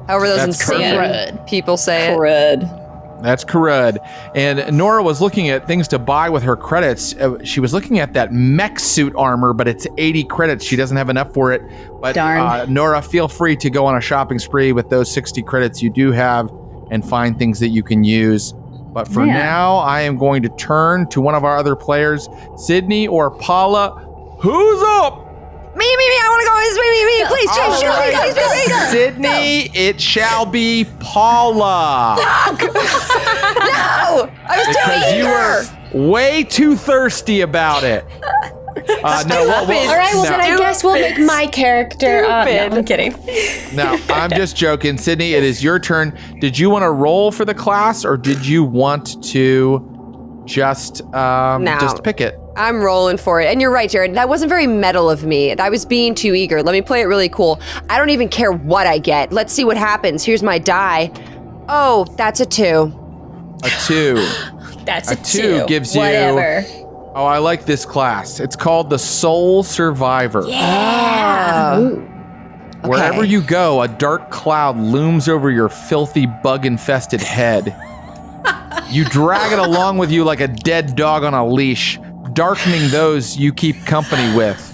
However those insane people say crud. That's crud. And Noura was looking at things to buy with her credits. She was looking at that mech suit armor, but it's 80 credits. She doesn't have enough for it. But Noura, feel free to go on a shopping spree with those 60 credits you do have and find things that you can use. But for now, I am going to turn to one of our other players, Sydney or Paula. Who's up? Me, I want to go. Please, please. Sydney, it shall be Paula. No! I was because you were way too thirsty about it. All right, well, then I guess we'll make my character. No, I'm kidding. No, I'm just joking. Sydney, it is your turn. Did you want to roll for the class, or did you want to just pick it? I'm rolling for it. And you're right, Jared. That wasn't very metal of me. I was being too eager. Let me play it really cool. I don't even care what I get. Let's see what happens. Here's my die. Oh, that's a 2. A 2. That's a 2 gives you... Whatever. Oh, I like this class. It's called the Soul Survivor. Yeah. Wherever you go, a dark cloud looms over your filthy, bug-infested head. You drag it along with you like a dead dog on a leash, darkening those you keep company with.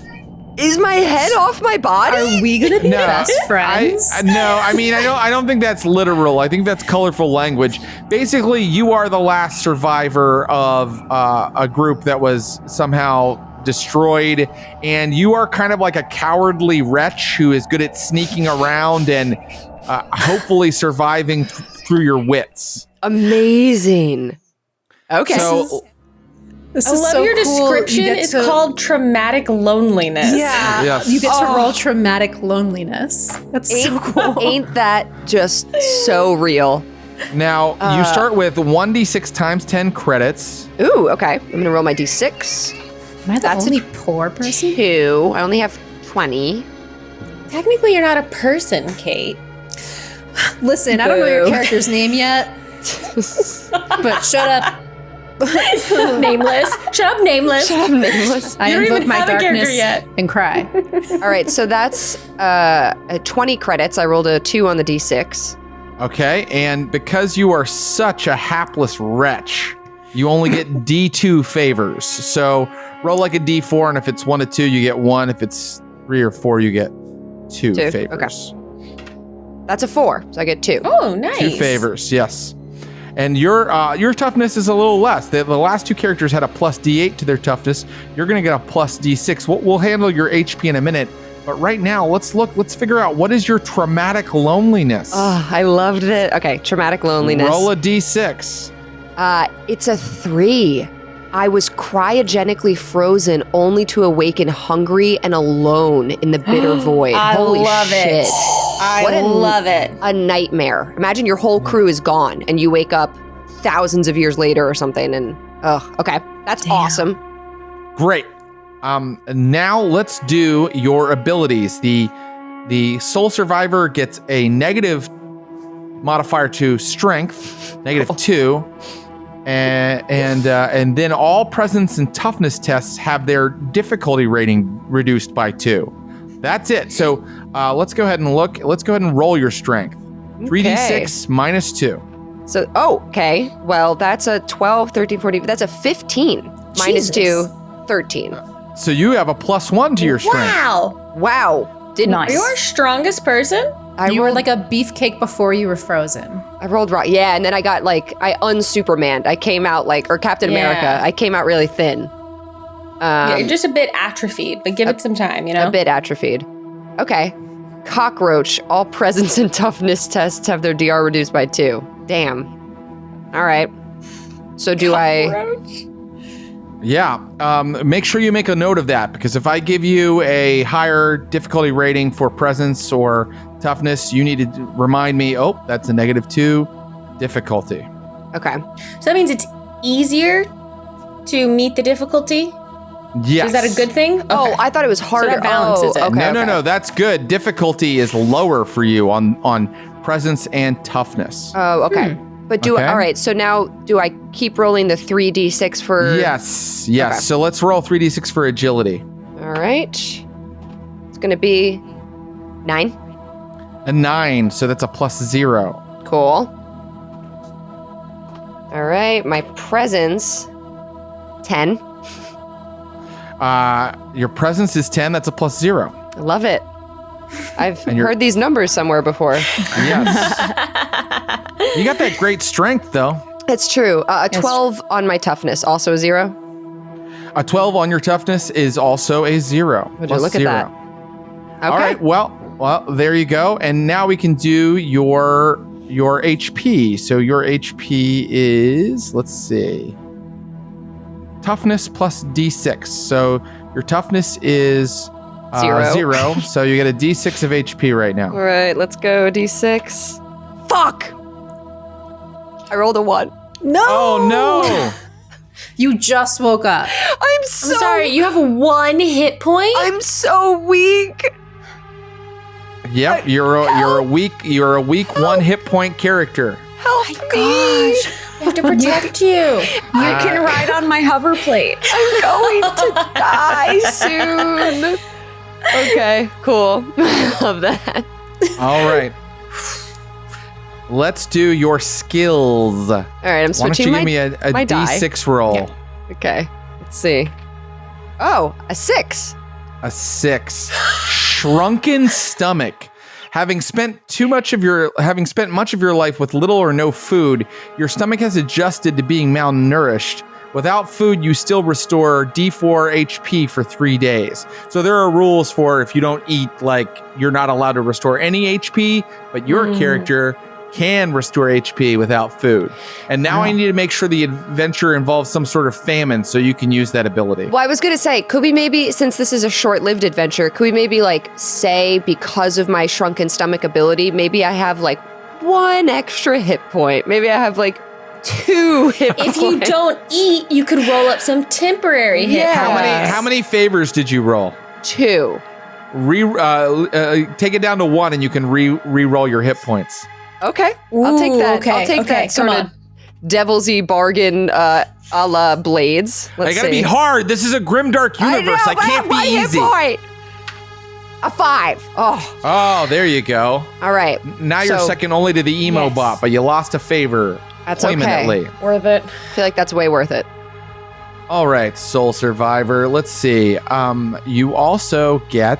Is my head off my body? Are we gonna be best friends? I don't think that's literal. I think that's colorful language. Basically, you are the last survivor of a group that was somehow destroyed, and you are kind of like a cowardly wretch who is good at sneaking around and hopefully surviving through your wits. Amazing. Okay. So, I love your description. It's called traumatic loneliness. Yeah. Yes. You get to roll traumatic loneliness. That's so cool. Ain't that just so real? Now, you start with 1d6 times 10 credits. Ooh, okay. I'm going to roll my d6. Am I the only poor person? 2. I only have 20. Technically, you're not a person, Kate. Listen, I don't know your character's name yet, but shut up. Nameless. Shut up, nameless. I invoke my darkness and cry. All right, so that's 20 credits. I rolled a 2 on the d6. Okay, and because you are such a hapless wretch, you only get D2 favors. So roll like a D4, and if it's 1 to 2, you get 1. If it's 3 or 4, you get 2 favors. Okay. That's a 4, so I get 2. Oh, nice. 2 favors, yes. And your toughness is a little less. The last 2 characters had a plus D8 to their toughness. You're going to get a plus D6. We'll handle your HP in a minute. But right now, let's figure out what is your traumatic loneliness. Oh, I loved it. Okay, traumatic loneliness. Roll a D6. It's a 3. I was cryogenically frozen only to awaken hungry and alone in the bitter void. Holy shit. I love it. A nightmare. Imagine your whole crew is gone and you wake up thousands of years later or something and okay. That's awesome. Great. Now let's do your abilities. The Soul Survivor gets a negative modifier to strength, -2. And then all presence and toughness tests have their difficulty rating reduced by 2. That's it. So let's go ahead and look. Let's go ahead and roll your strength. 3d6 minus 2. So, okay. Well, that's a 12, 13, 14. That's a 15. Minus 2, 13. So you have a +1 to your strength. Wow. Are you our strongest person? You were like a beefcake before you were frozen. I rolled right. Yeah, and then I got I un-Superman'd. I came out or Captain America. I came out really thin. You're just a bit atrophied, but give it some time, A bit atrophied. Okay. Cockroach. All presence and toughness tests have their DR reduced by 2. Damn. All right. So do Cockroach? Yeah. Make sure you make a note of that, because if I give you a higher difficulty rating for presence or toughness, you need to remind me, that's a -2 difficulty. Okay. So that means it's easier to meet the difficulty? Yes. Is that a good thing? Okay. Oh, I thought it was harder. that balances it. Okay, No, that's good. Difficulty is lower for you on presence and toughness. Oh, okay. But Okay. all right, so now do I keep rolling the 3d6 for... Yes. Okay. So let's roll 3d6 for agility. All right. It's going to be 9. A 9, so that's a +0. Cool. All right, my presence, 10. Your presence is 10, that's a +0. I love it. I've And you're- heard these numbers somewhere before. Yes. You got that great strength, though. It's true. A 12 on my toughness, also a 0. A 12 on your toughness is also a 0. Would you look at that? Okay. All right, well, there you go. And now we can do your HP. So your HP is, let's see, toughness plus D6. So your toughness is 0. 0. So you get a D6 of HP right now. All right, let's go d6. Fuck! I rolled a 1. No. Oh, no. You just woke up. I'm so I'm sorry, you have 1 hit point? I'm so weak. Yep, you're a weak 1 hit point character. Help me. I have to protect you. You can ride on my hover plate. I'm going to die soon. Okay, cool. I love that. All right. Let's do your skills. All right, I'm Why don't switching you give me a my die. D6 roll? Yeah. Okay, let's see. Oh, a 6. A 6. Shrunken stomach. Having spent much of your life with little or no food, your stomach has adjusted to being malnourished. Without food, you still restore D4 HP for 3 days. So there are rules for if you don't eat, like you're not allowed to restore any HP, but your character can restore HP without food. And now I need to make sure the adventure involves some sort of famine so you can use that ability. Well, I was going to say, could we maybe, since this is a short-lived adventure, could we maybe say because of my shrunken stomach ability, maybe I have 1 extra hit point. Maybe I have 2 hit points. If you don't eat, you could roll up some temporary hit Yeah. How many favors did you roll? 2. Take it down to 1 and you can re-roll your hit points. Okay, I'll take that. okay, I'll take okay, that sort come of on. devil's-y bargain a la Blades. Let's I gotta see. be hard. This is a grimdark universe. I can't be easy. A 5. Oh, Oh, there you go. all right. Now you're So- second only to the emo Yes. bot, but you lost a favor. That's okay. poignantly. Worth it. I feel like that's way worth it. All right, Soul Survivor. Let's see. You also get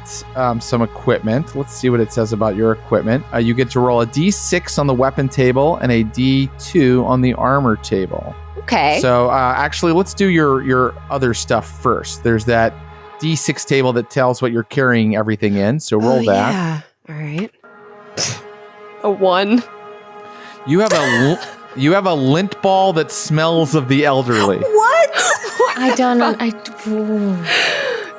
some equipment. Let's see what it says about your equipment. You get to roll a D6 on the weapon table and a D2 on the armor table. Okay. So actually, let's do your other stuff first. There's that D6 table that tells what you're carrying everything in. So roll that. Yeah. All right. A 1. You have a lint ball that smells of the elderly. I don't know.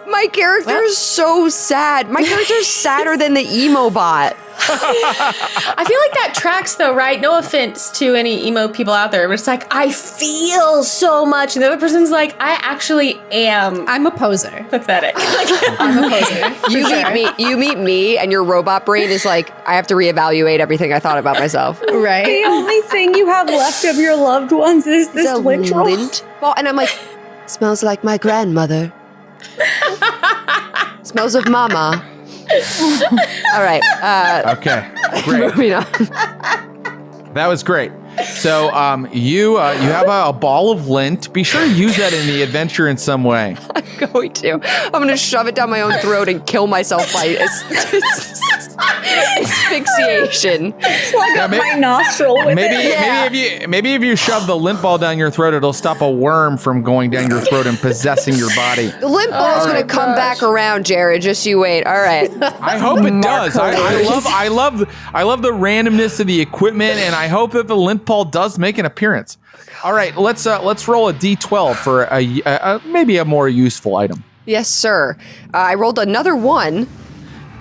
My character is so sad. My character's sadder than the emo bot. I feel like that tracks though, right? No offense to any emo people out there, but it's I feel so much. And the other person's I actually am I'm a poser. pathetic. I'm a poser. You meet me, and your robot brain is I have to reevaluate everything I thought about myself. Right? The only thing you have left of your loved ones is this It's a lint roll. lint ball, and I'm smells like my grandmother. Smells of mama. All right. Okay, great. Moving on. That was great. So you have a ball of lint. Be sure to use that in the adventure in some way. I'm going to. I'm going to shove it down my own throat and kill myself by asphyxiation. My nostril with Maybe if you shove the lint ball down your throat, it'll stop a worm from going down your throat and possessing your body. The lint ball's going to come back around, Jared. Just you wait. All right. I hope it does. I love the randomness of the equipment, and I hope that the lint ball does make an appearance. All right, let's roll a d12 for a maybe a more useful item. Yes, sir. I rolled another 1.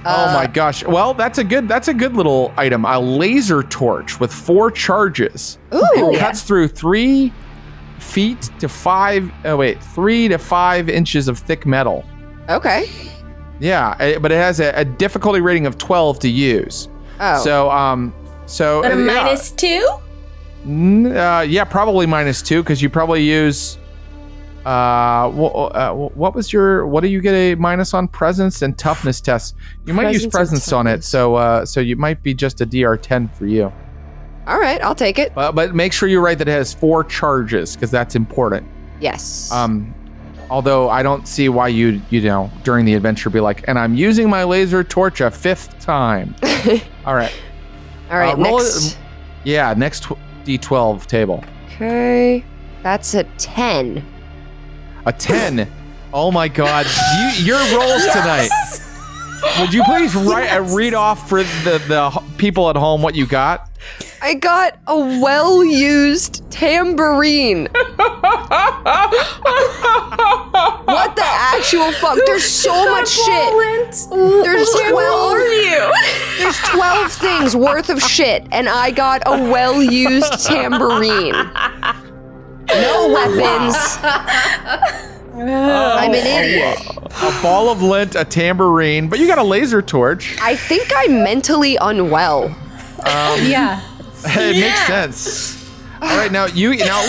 Oh my gosh! Well, that's a good little item. A laser torch with 4 charges. Ooh. It cuts through 3 3 to 5 inches of thick metal. Okay. Yeah, but it has a difficulty rating of 12 to use. Oh. So But a -2? Yeah, probably -2 because you probably use. What do you get a minus on? Presence and toughness tests. You might use presence on it, so you might be just a DR10 for you. All right, I'll take it. But make sure you write that it has 4 charges because that's important. Yes. Although I don't see why you during the adventure be like, and I'm using my laser torch a 5th time. All right. All right. Next. Next D12 table. Okay, that's a 10. A 10. Oh my God! Your rolls tonight. Would you please read off for the people at home what you got? I got a well-used tambourine. What the actual fuck? There's so much shit. There's 12. There's 12 things worth of shit, and I got a well-used tambourine. No weapons. I'm an idiot. A ball of lint, a tambourine, but you got a laser torch. I think I'm mentally unwell. Yeah. It makes sense. All right, now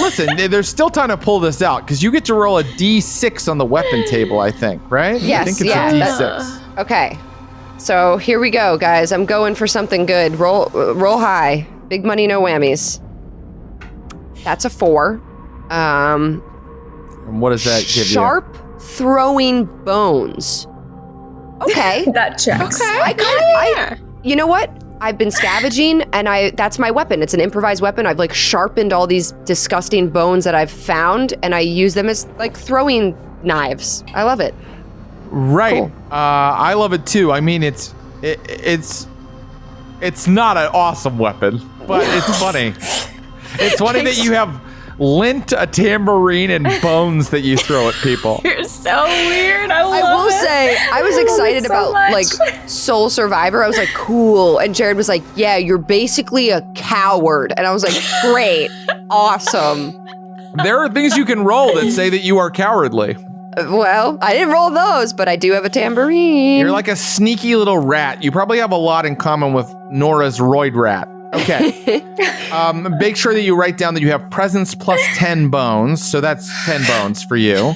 listen. There's still time to pull this out because you get to roll a D6 on the weapon table. I think, right? Yes. I think it's yeah. a D6. Okay. So here we go, guys. I'm going for something good. Roll high. Big money, no whammies. That's a 4. And what does that give you? Sharp throwing bones. Okay. That checks. You know what? I've been scavenging, and that's my weapon. It's an improvised weapon. I've like sharpened all these disgusting bones that I've found, and I use them as like throwing knives. I love it. Right. Cool. I love it too. I mean, it's not an awesome weapon, but it's funny. It's funny that you have lint, a tambourine, and bones that you throw at people. You're so weird. I will love it. say, I was excited about like Soul Survivor. I was like, cool. And Jared was like, yeah, you're basically a coward. And I was like, great. Awesome. There are things you can roll that say that you are cowardly. Well, I didn't roll those, but I do have a tambourine. You're like a sneaky little rat. You probably have a lot in common with Nora's roid rat. Okay. Make sure that you write down that you have presence plus 10 bones. So that's 10 bones for you.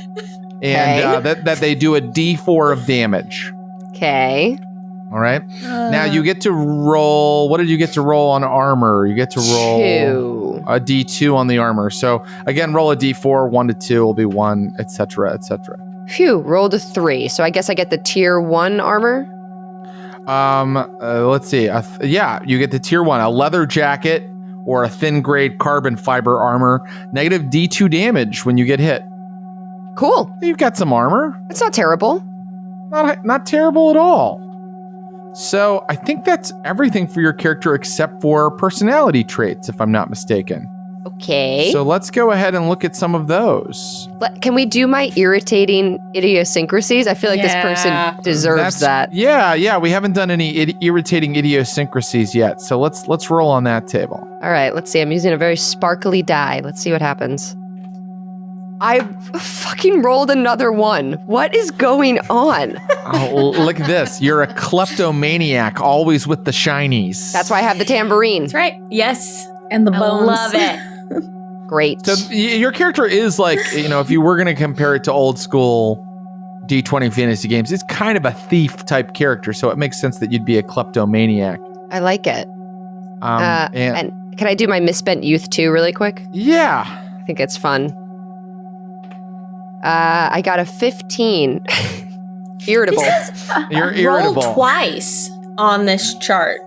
And that they do a D4 of damage. Okay. All right. Now you get to roll. What did you get to roll on armor? You get to roll 2. A D2 on the armor. So again, roll a D4. 1 to 2 will be 1, etc., etc. Phew, rolled a 3. So I guess I get the tier 1 armor? Let's see. You get the tier 1, a leather jacket or a thin grade carbon fiber armor. Negative D2 damage when you get hit. Cool. You've got some armor. It's not terrible. Not terrible at all. So I think that's everything for your character except for personality traits, if I'm not mistaken. Okay. So let's go ahead and look at some of those. Can we do my irritating idiosyncrasies? I feel like this person deserves that. Yeah. We haven't done any irritating idiosyncrasies yet. So let's roll on that table. All right, let's see. I'm using a very sparkly die. Let's see what happens. I fucking rolled another 1. What is going on? Oh, look at this. You're a kleptomaniac, always with the shinies. That's why I have the tambourine. That's right. Yes. And the I bones. love it. Great. So your character is like, if you were going to compare it to old school D20 fantasy games, it's kind of a thief type character. So it makes sense that you'd be a kleptomaniac. I like it. And can I do my misspent youth too really quick? Yeah. I think it's fun. I got a 15. Irritable. You're irritable. Roll twice on this chart.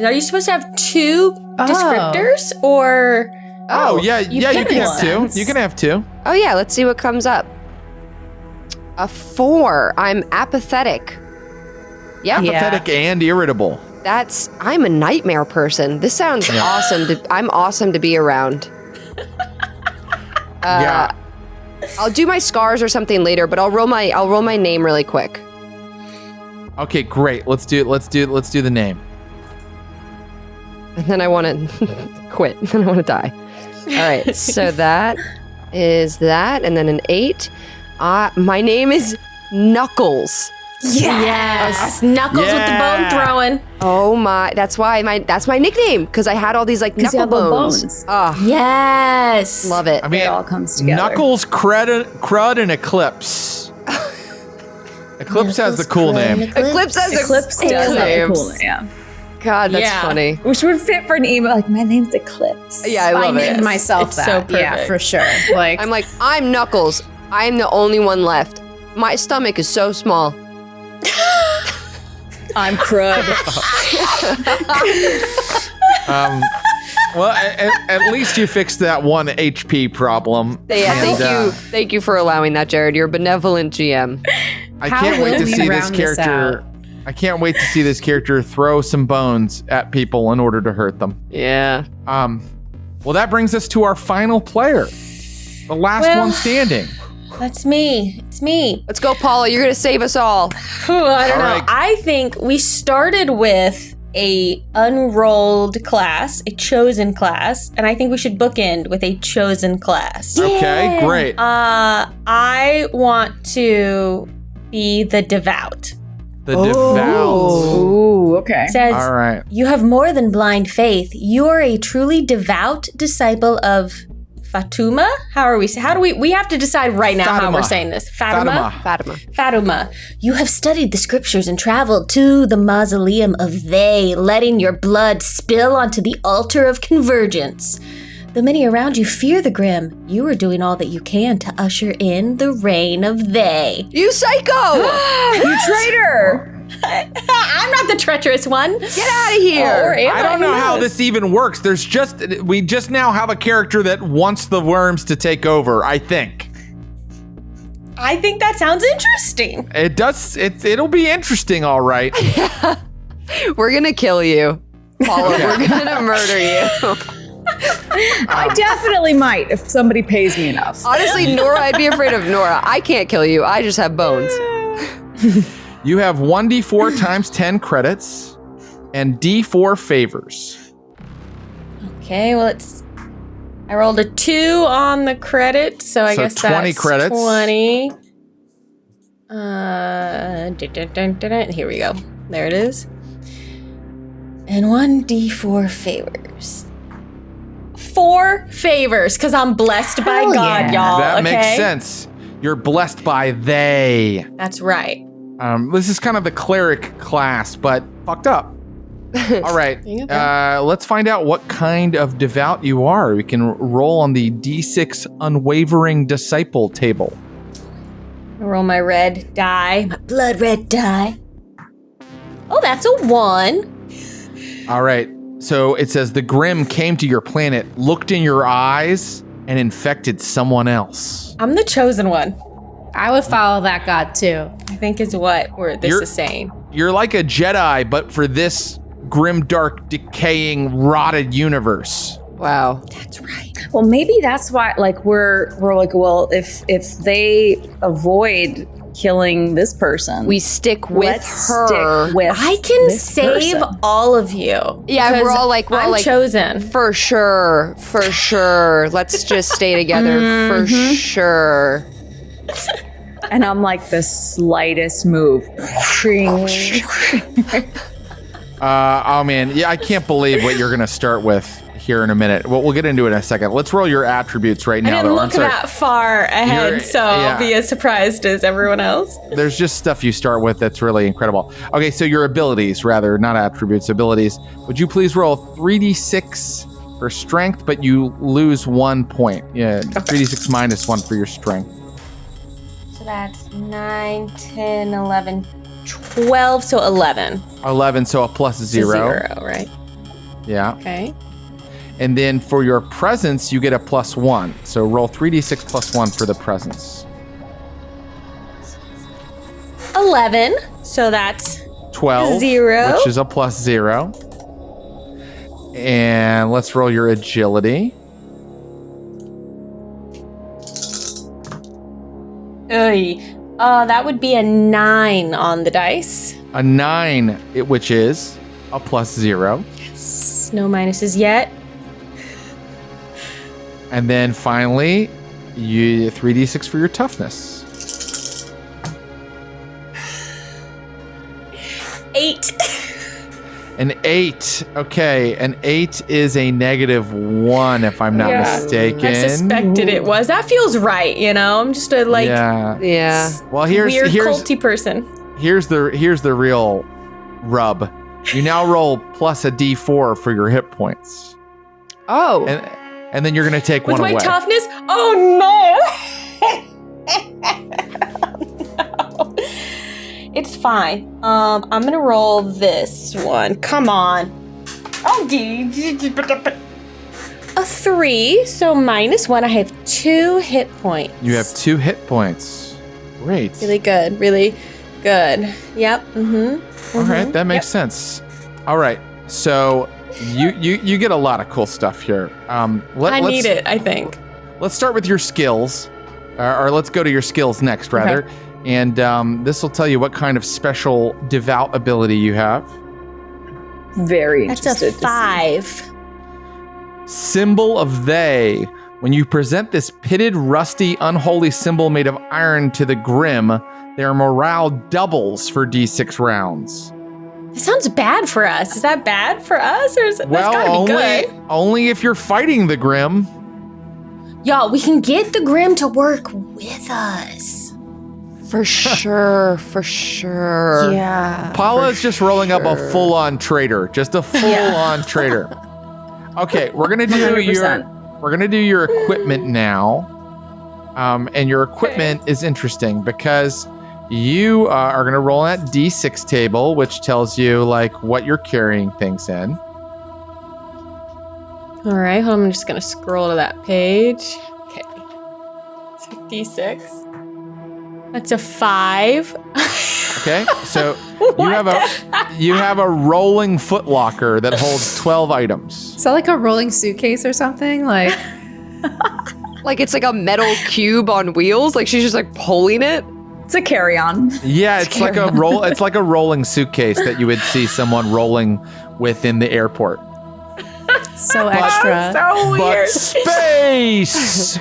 Are you supposed to have 2 descriptors or? Oh yeah. You can have 2. You can have 2. Oh yeah, let's see what comes up. A 4. I'm apathetic. Yeah. Apathetic and irritable. I'm a nightmare person. This sounds awesome. I'm awesome to be around. Yeah. I'll do my scars or something later, but I'll roll my name really quick. Okay, great. Let's do the name. And then I want to quit. Then I want to die. All right. So that is that, and then an 8. My name is Knuckles. Yes. Knuckles with the bone throwing. Oh my, that's my nickname, because I had all these like knuckle bones. Oh, Yes. love it. I mean, It all comes together. Knuckles, Crud, and Eclipse. Eclipse has the cool name. Eclipse has Eclipse a does cool have a name. cool name. Yeah. God, that's Yeah. funny. Which would fit for an email. Like, my name's Eclipse. Yeah, I love named it. myself It's that. so Yeah, perfect. for sure. Like, I'm like, I'm Knuckles. I'm the only one left. My stomach is so small. I'm Crud. Well, at least you fixed that 1 HP problem. Yeah, thank you for allowing that, Jared. You're a benevolent GM. I How can't wait will to we see this round this character. I can't wait to see this character throw some bones at people in order to hurt them. Yeah. Well, that brings us to our final player, the last Well- one standing. That's me. It's me. Let's go, Paula. You're gonna save us all. I don't All know. right. I think we started with a unrolled class, a chosen class, and I think we should bookend with a chosen class. Okay, great. I want to be the devout. The devout. Ooh, okay. It says, All right. you have more than blind faith. You are a truly devout disciple of Fatuma. How do we have to decide right now how Fatima. we're saying this. Fatima. Fatima. You have studied the scriptures and traveled to the mausoleum of they, letting your blood spill onto the altar of convergence. Though many around you fear the Grimm, you are doing all that you can to usher in the reign of they. You psycho! You traitor! I'm not the treacherous one. Get out of here! I don't know how this even works. We just now have a character that wants the worms to take over, I think. I think that sounds interesting. It does. It'll be interesting, all right. We're gonna kill you, Paula. We're gonna murder you. I definitely might if somebody pays me enough. Honestly, Noura, I'd be afraid of Noura. I can't kill you. I just have bones. You have 1d4 times 10 credits and d4 favors. Okay, well I rolled a 2 on the credit, so I guess 20 that's credits. 20. Here we go. There it is. And 1d4 favors. 4 favors, because I'm blessed by Hell God, yeah. y'all. That okay? makes sense. You're blessed by they. That's right. This is kind of the cleric class, but fucked up. All right. Let's find out what kind of devout you are. We can roll on the D6 Unwavering Disciple table. I roll my red die, my blood red die. Oh, that's a 1. All right. So it says the Grimm came to your planet, looked in your eyes, and infected someone else. I'm the chosen one, I would follow that god too. I think is what this You're- is saying. You're like a Jedi, but for this grim, dark, decaying, rotted universe. Wow. That's right. Well, maybe that's why, like, we're like, well, if they avoid killing this person, We stick with let's her. stick with I can this save person. all of you. Yeah, we're because all like- I'm chosen. For sure. Let's just stay together. For sure. And I'm like the slightest move. Oh man, yeah, I can't believe what you're gonna start with here in a minute. Well, we'll get into it in a second. Let's roll your attributes right I now. didn't though. I'm look sorry. that far ahead, You're- so yeah. I'll be as surprised as everyone else. There's just stuff you start with that's really incredible. Okay, so your abilities, rather, not attributes, abilities. Would you please roll 3d6 for strength, but you lose 1 point. Yeah, 3d6 minus 1 for your strength. So that's 9, 10, 11, 12, so 11. 11, so a plus 0. 0, right? Yeah. Okay. And then for your presence, you get a plus 1. So roll 3d6 plus 1 for the presence. 11, so that's 12, 0. which is a plus 0. And let's roll your agility. That would be a 9 on the dice. A 9, which is a plus 0. Yes, no minuses yet. And then finally, you 3d6 for your toughness. 8. An 8. Okay, an 8 is a -1, if I'm not mistaken. I suspected it was. That feels right, you know? I'm just a, like, Yeah. Well, weird culty person. Here's the real rub. You now roll plus a d4 for your hit points. Oh. And then you're going to take With one away. my toughness? Oh, no. No. It's fine. I'm going to roll this one. Come on. Oh, a 3, so -1. I have 2 hit points. You have 2 hit points. Great. Really good. Really good. Yep. All right, that makes sense. All right, so you get a lot of cool stuff here. I need it, I think. Let's start with your skills, or let's go to your skills next, rather. Okay. And this will tell you what kind of special devout ability you have. Very interested. That's a 5. Symbol of they. When you present this pitted, rusty, unholy symbol made of iron to the Grimm, their morale doubles for d6 rounds. That sounds bad for us. Is that bad for us? Or is it, well, that's gotta be good. Only if you're fighting the Grimm. Y'all, we can get the Grimm to work with us. For sure. Yeah. Paula's just rolling up a full-on traitor. Just a full-on traitor. Okay, we're gonna do your equipment now. And your equipment is interesting because you are going to roll that D6 table, which tells you like what you're carrying things in. All right, I'm just going to scroll to that page. Okay. So D6. That's a 5. Okay, so you have a rolling footlocker that holds 12 items. Is that like a rolling suitcase or something? Like it's like a metal cube on wheels. Like she's just like pulling it. It's a carry-on. Yeah, it's like a roll. It's like a rolling suitcase that you would see someone rolling with in the airport. So extra. So weird. But space.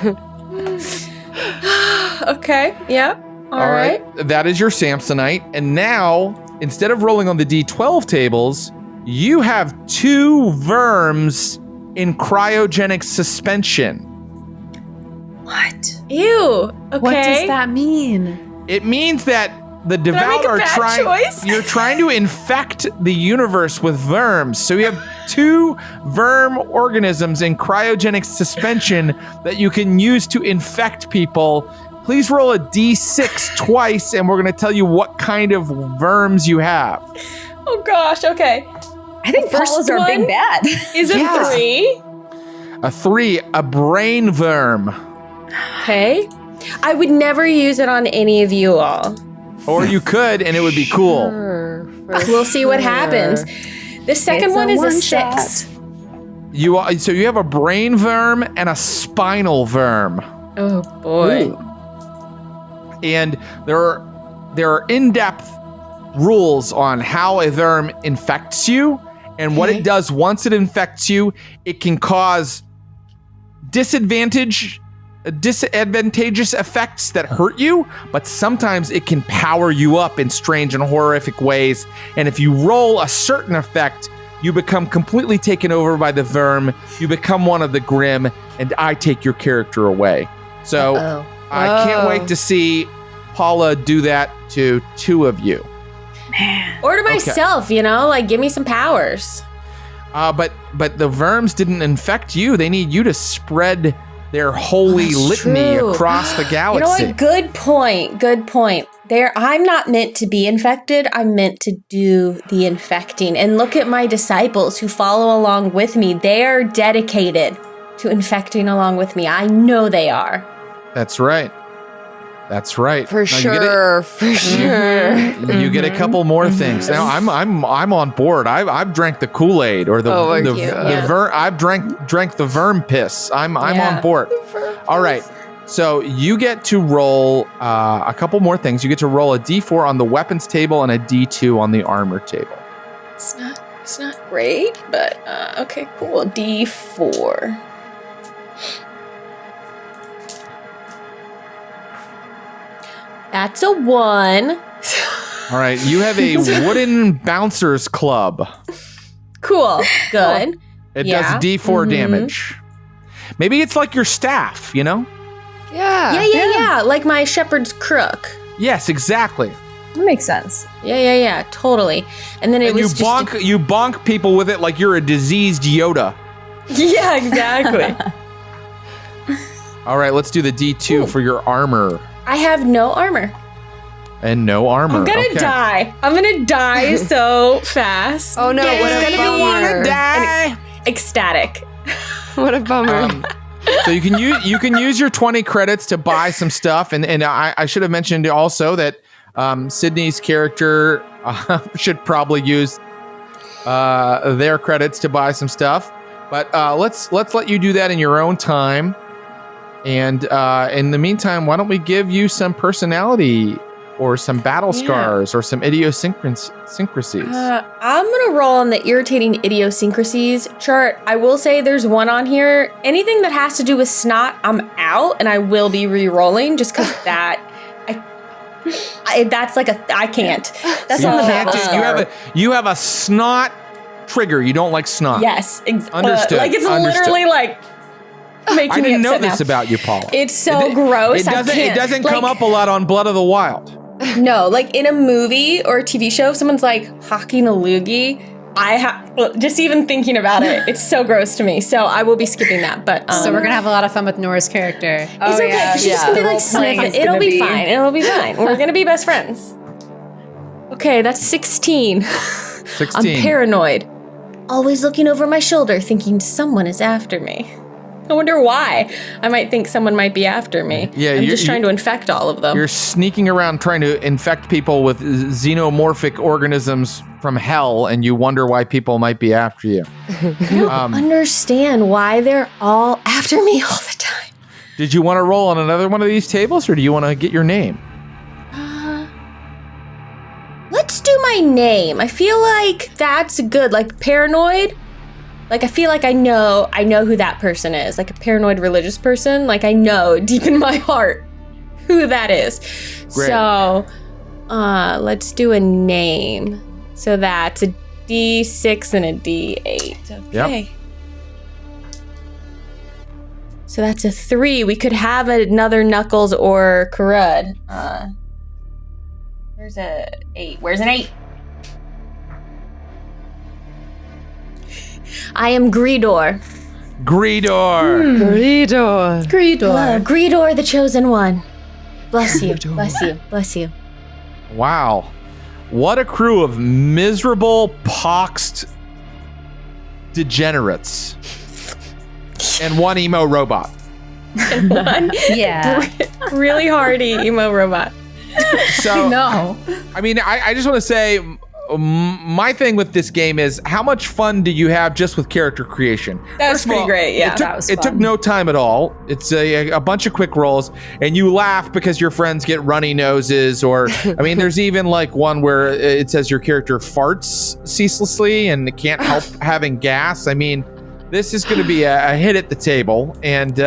Okay. Yeah. All right. That is your Samsonite, and now instead of rolling on the D12 tables, you have 2 verms in cryogenic suspension. What? Ew. Okay. What does that mean? It means that the devout are you're trying to infect the universe with verms. So you have 2 verm organisms in cryogenic suspension that you can use to infect people. Please roll a D6 twice, and we're going to tell you what kind of verms you have. Oh gosh. Okay. I think Paula's our big bad. Is it 3? A 3, a brain verm. Okay. I would never use it on any of you all. Or you could, and it would be cool. We'll see what happens. The second one is a 6. So you have a brain verm and a spinal verm. Oh boy. Ooh. And there are in-depth rules on how a verm infects you, and what it does once it infects you. It can cause disadvantageous effects that hurt you, but sometimes it can power you up in strange and horrific ways. And if you roll a certain effect, you become completely taken over by the verm. You become one of the Grimm, and I take your character away. So I can't wait to see Paula do that to 2 of you. Man. Or to myself, you know, like give me some powers. But the verms didn't infect you. They need you to spread their holy litany across the galaxy. You know what? Good point. I'm not meant to be infected. I'm meant to do the infecting. And look at my disciples who follow along with me. They are dedicated to infecting along with me. I know they are. That's right. For sure. You get a couple more things. Now I'm on board. I've drank the Kool-Aid or I've drank the verm piss. I'm on board. All right. So you get to roll a couple more things. You get to roll a D4 on the weapons table and a D2 on the armor table. It's not great, but okay, cool. D4. That's a 1. All right, you have a wooden bouncers club. Cool. Good. It does D4 damage. Maybe it's like your staff, you know? Yeah. Like my shepherd's crook. Yes, exactly. That makes sense. Yeah. Totally. And then you bonk people with it like you're a diseased Yoda. Yeah, exactly. All right, let's do the D2 for your armor. I have no armor. And no armor. I'm gonna die. I'm gonna die so fast. Oh no, what a bummer. Die. Ecstatic. What a bummer. So you can use your 20 credits to buy some stuff, and I should have mentioned also that Sydney's character should probably use their credits to buy some stuff. But let's let you do that in your own time. And in the meantime, why don't we give you some personality or some battle scars or some idiosyncrasies? I'm going to roll on the irritating idiosyncrasies chart. I will say there's one on here. Anything that has to do with snot, I'm out, and I will be re-rolling just because that... that's like I can't. That's on the battle scar. You have a snot trigger. You don't like snot. Yes. Understood. Like it's literally like... I didn't know this about you, Paula. It's so gross. It doesn't come up a lot on Blood of the Wild. No, like in a movie or a TV show, if someone's like hawking a loogie, just even thinking about it, it's so gross to me. So I will be skipping that. But so we're gonna have a lot of fun with Nora's character. It's okay because she's just gonna be like sniffing. It'll be fine. It'll be fine. We're gonna be best friends. Okay, that's 16. 16. I'm paranoid. Always looking over my shoulder, thinking someone is after me. I wonder why. I might think someone might be after me. Yeah, I'm just trying to infect all of them. You're sneaking around trying to infect people with xenomorphic organisms from hell, and you wonder why people might be after you. I don't understand why they're all after me all the time. Did you want to roll on another one of these tables, or do you want to get your name? Let's do my name. I feel like that's good. Like paranoid. Like, I feel like I know who that person is. Like a paranoid religious person. Like, I know deep in my heart who that is. Great. So, let's do a name. So that's a D6 and a D8. Okay. Yep. So that's a 3. We could have another Knuckles or Karud. Where's a 8? Where's an 8? I am Greedor. Greedor. Greedor, the chosen one. Bless you. Bless you. Bless you. Wow. What a crew of miserable, poxed degenerates. And one emo robot. And one really hardy emo robot. So, no. I mean, I just want to say, my thing with this game is how much fun do you have just with character creation? That was pretty great, yeah. It took no time at all. It's a bunch of quick rolls, and you laugh because your friends get runny noses, or, I mean, there's even like one where it says your character farts ceaselessly and can't help having gas. I mean, this is going to be a hit at the table, and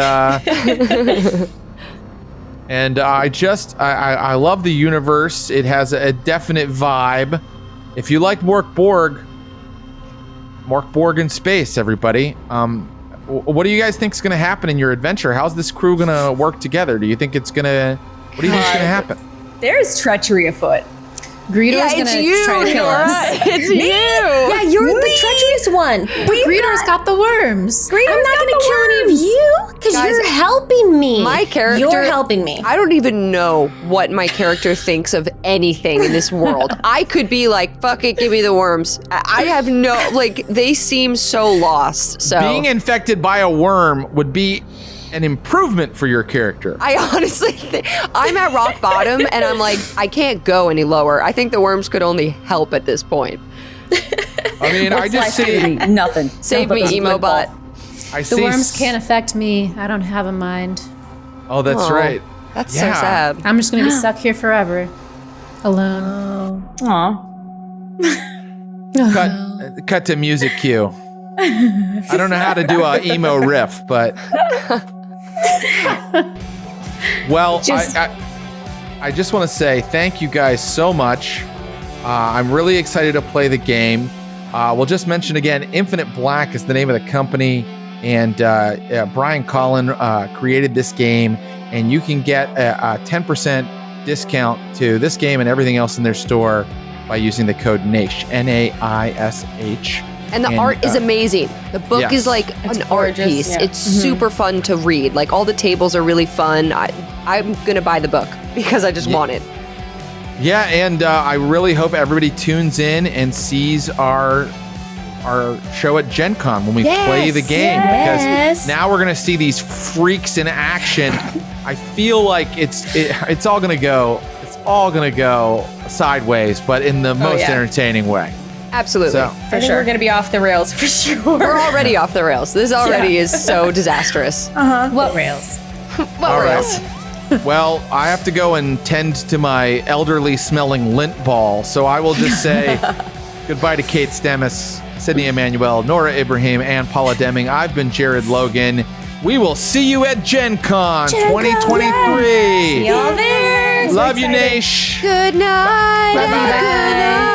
and I love the universe. It has a definite vibe. If you like Mork Borg in space, everybody. What do you guys think is going to happen in your adventure? How's this crew going to work together? Do you think it's going to? What do you think is going to happen? There's treachery afoot. Greedor's gonna try to kill us. It's you. Yeah, you're the treacherous one. But Greedor's got the worms. I'm not going to kill any of you because you're helping me. My character. You're helping me. I don't even know what my character thinks of anything in this world. I could be like, fuck it, give me the worms. I have no, like, they seem so lost. So being infected by a worm would be an improvement for your character. I honestly think I'm at rock bottom and I'm like, I can't go any lower. I think the worms could only help at this point. I mean, I just see nothing. Save me, emo bot. The worms can't affect me. I don't have a mind. Oh, that's right. That's so sad. I'm just gonna be stuck here forever, alone. Cut to music cue. I don't know how to do a emo riff, but well, I just want to say thank you guys so much. I'm really excited to play the game. We'll just mention again, Infinite Black is the name of the company, and Brian Collin created this game, and you can get a 10% discount to this game and everything else in their store by using the code Naish, Naish. And the art is amazing. The book is like an art piece. Yeah. It's super fun to read. Like all the tables are really fun. I'm gonna buy the book because I just want it. Yeah, and I really hope everybody tunes in and sees our show at Gen Con when we play the game, because now we're gonna see these freaks in action. I feel like it's all gonna go sideways, but in the most entertaining way. Absolutely. So, I think we're going to be off the rails for sure. We're already off the rails. This already is so disastrous. What rails? What rails? Well, I have to go and tend to my elderly smelling lint ball, so I will just say goodbye to Kate Stamas, Sydney Amanuel, Noura Ibrahim, and Paula Deming. I've been Jared Logan. We will see you at Gen Con 2023. See y'all there. Love you, Naish. Good night. Love you. Good night.